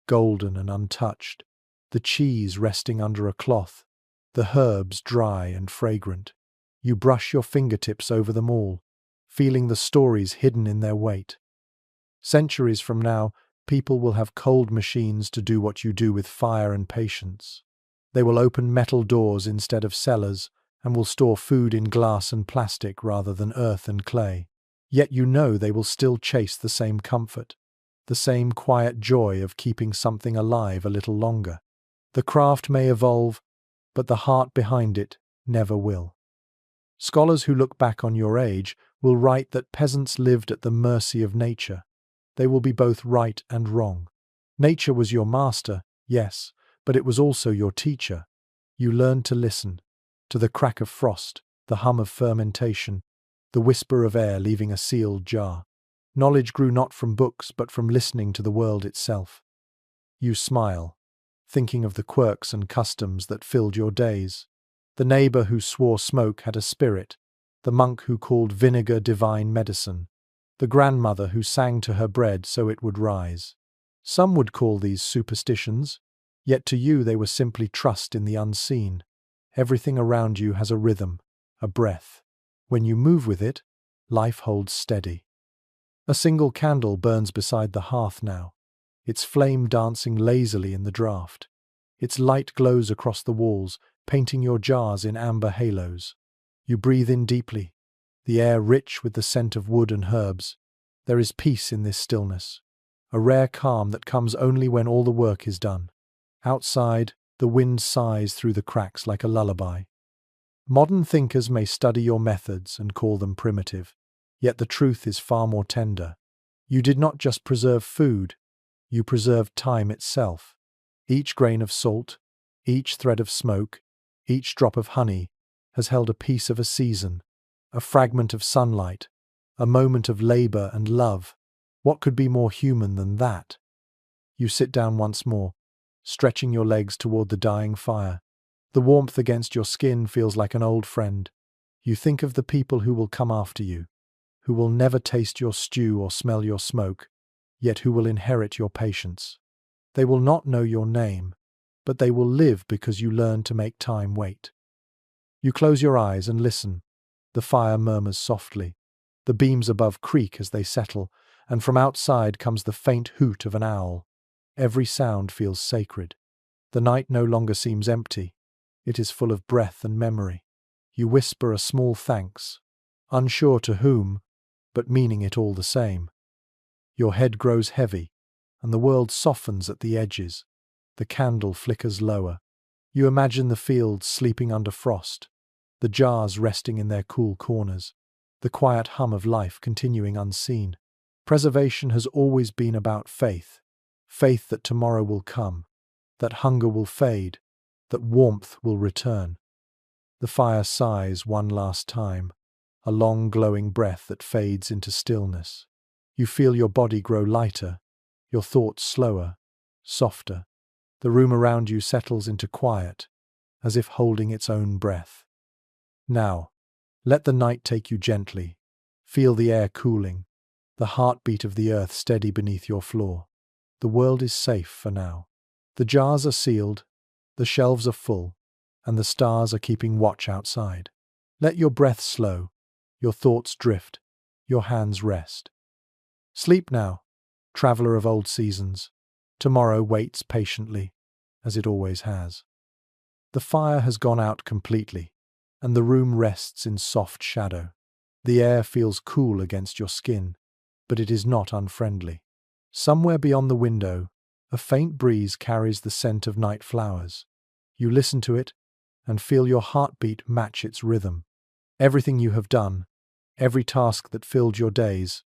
golden and untouched, the cheese resting under a cloth, the herbs dry and fragrant. You brush your fingertips over them all, feeling the stories hidden in their weight. Centuries from now, people will have cold machines to do what you do with fire and patience. They will open metal doors instead of cellars, and will store food in glass and plastic rather than earth and clay. Yet you know they will still chase the same comfort, the same quiet joy of keeping something alive a little longer. The craft may evolve, but the heart behind it never will. Scholars who look back on your age will write that peasants lived at the mercy of nature. They will be both right and wrong. Nature was your master, yes, but it was also your teacher. You learned to listen, to the crack of frost, the hum of fermentation, the whisper of air leaving a sealed jar. Knowledge grew not from books, but from listening to the world itself. You smile, thinking of the quirks and customs that filled your days. The neighbor who swore smoke had a spirit, the monk who called vinegar divine medicine, the grandmother who sang to her bread so it would rise. Some would call these superstitions, yet to you they were simply trust in the unseen. Everything around you has a rhythm, a breath. When you move with it, life holds steady. A single candle burns beside the hearth now, its flame dancing lazily in the draught. Its light glows across the walls, painting your jars in amber halos. You breathe in deeply, the air rich with the scent of wood and herbs. There is peace in this stillness, a rare calm that comes only when all the work is done. Outside, the wind sighs through the cracks like a lullaby. Modern thinkers may study your methods and call them primitive, yet the truth is far more tender. You did not just preserve food, you preserved time itself. Each grain of salt, each thread of smoke, each drop of honey has held a piece of a season, a fragment of sunlight, a moment of labor and love. What could be more human than that? You sit down once more, stretching your legs toward the dying fire. The warmth against your skin feels like an old friend. You think of the people who will come after you, who will never taste your stew or smell your smoke, yet who will inherit your patience. They will not know your name, but they will live because you learned to make time wait. You close your eyes and listen. The fire murmurs softly. The beams above creak as they settle, and from outside comes the faint hoot of an owl. Every sound feels sacred. The night no longer seems empty. It is full of breath and memory. You whisper a small thanks, unsure to whom, but meaning it all the same. Your head grows heavy, and the world softens at the edges. The candle flickers lower. You imagine the fields sleeping under frost, the jars resting in their cool corners, the quiet hum of life continuing unseen. Preservation has always been about faith, faith that tomorrow will come, that hunger will fade, that warmth will return. The fire sighs one last time, a long glowing breath that fades into stillness. You feel your body grow lighter, your thoughts slower. softer. The room around you settles into quiet, as if holding its own breath. Now, let the night take you gently. Feel the air cooling, the heartbeat of the earth steady beneath your floor. The world is safe for now. The jars are sealed, the shelves are full, and the stars are keeping watch outside. Let your breath slow, your thoughts drift, your hands rest. Sleep now, traveler of old seasons. Tomorrow waits patiently, as it always has. The fire has gone out completely, and the room rests in soft shadow. The air feels cool against your skin, but it is not unfriendly. Somewhere beyond the window, a faint breeze carries the scent of night flowers. You listen to it and feel your heartbeat match its rhythm. Everything you have done, every task that filled your days,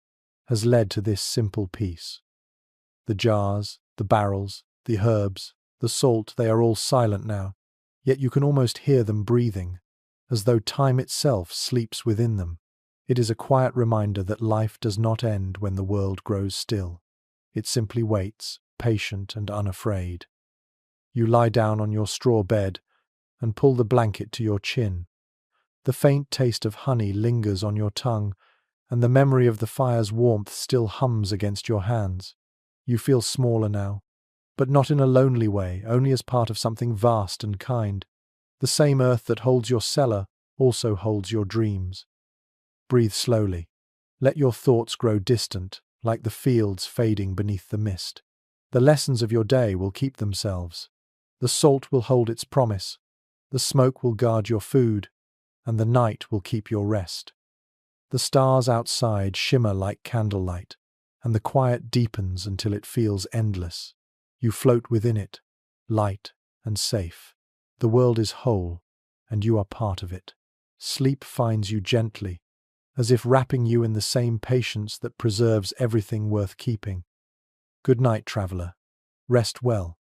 has led to this simple peace. The jars, the barrels, the herbs, the salt, they are all silent now, yet you can almost hear them breathing, as though time itself sleeps within them. It is a quiet reminder that life does not end when the world grows still. It simply waits, patient and unafraid. You lie down on your straw bed and pull the blanket to your chin. The faint taste of honey lingers on your tongue, and the memory of the fire's warmth still hums against your hands. You feel smaller now, but not in a lonely way, only as part of something vast and kind. The same earth that holds your cellar also holds your dreams. Breathe slowly. Let your thoughts grow distant, like the fields fading beneath the mist. The lessons of your day will keep themselves. The salt will hold its promise. The smoke will guard your food, and the night will keep your rest. The stars outside shimmer like candlelight, and the quiet deepens until it feels endless. You float within it, light and safe. The world is whole, and you are part of it. Sleep finds you gently, as if wrapping you in the same patience that preserves everything worth keeping. Good night, traveler. Rest well.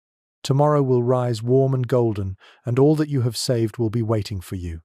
Tomorrow will rise warm and golden, and all that you have saved will be waiting for you.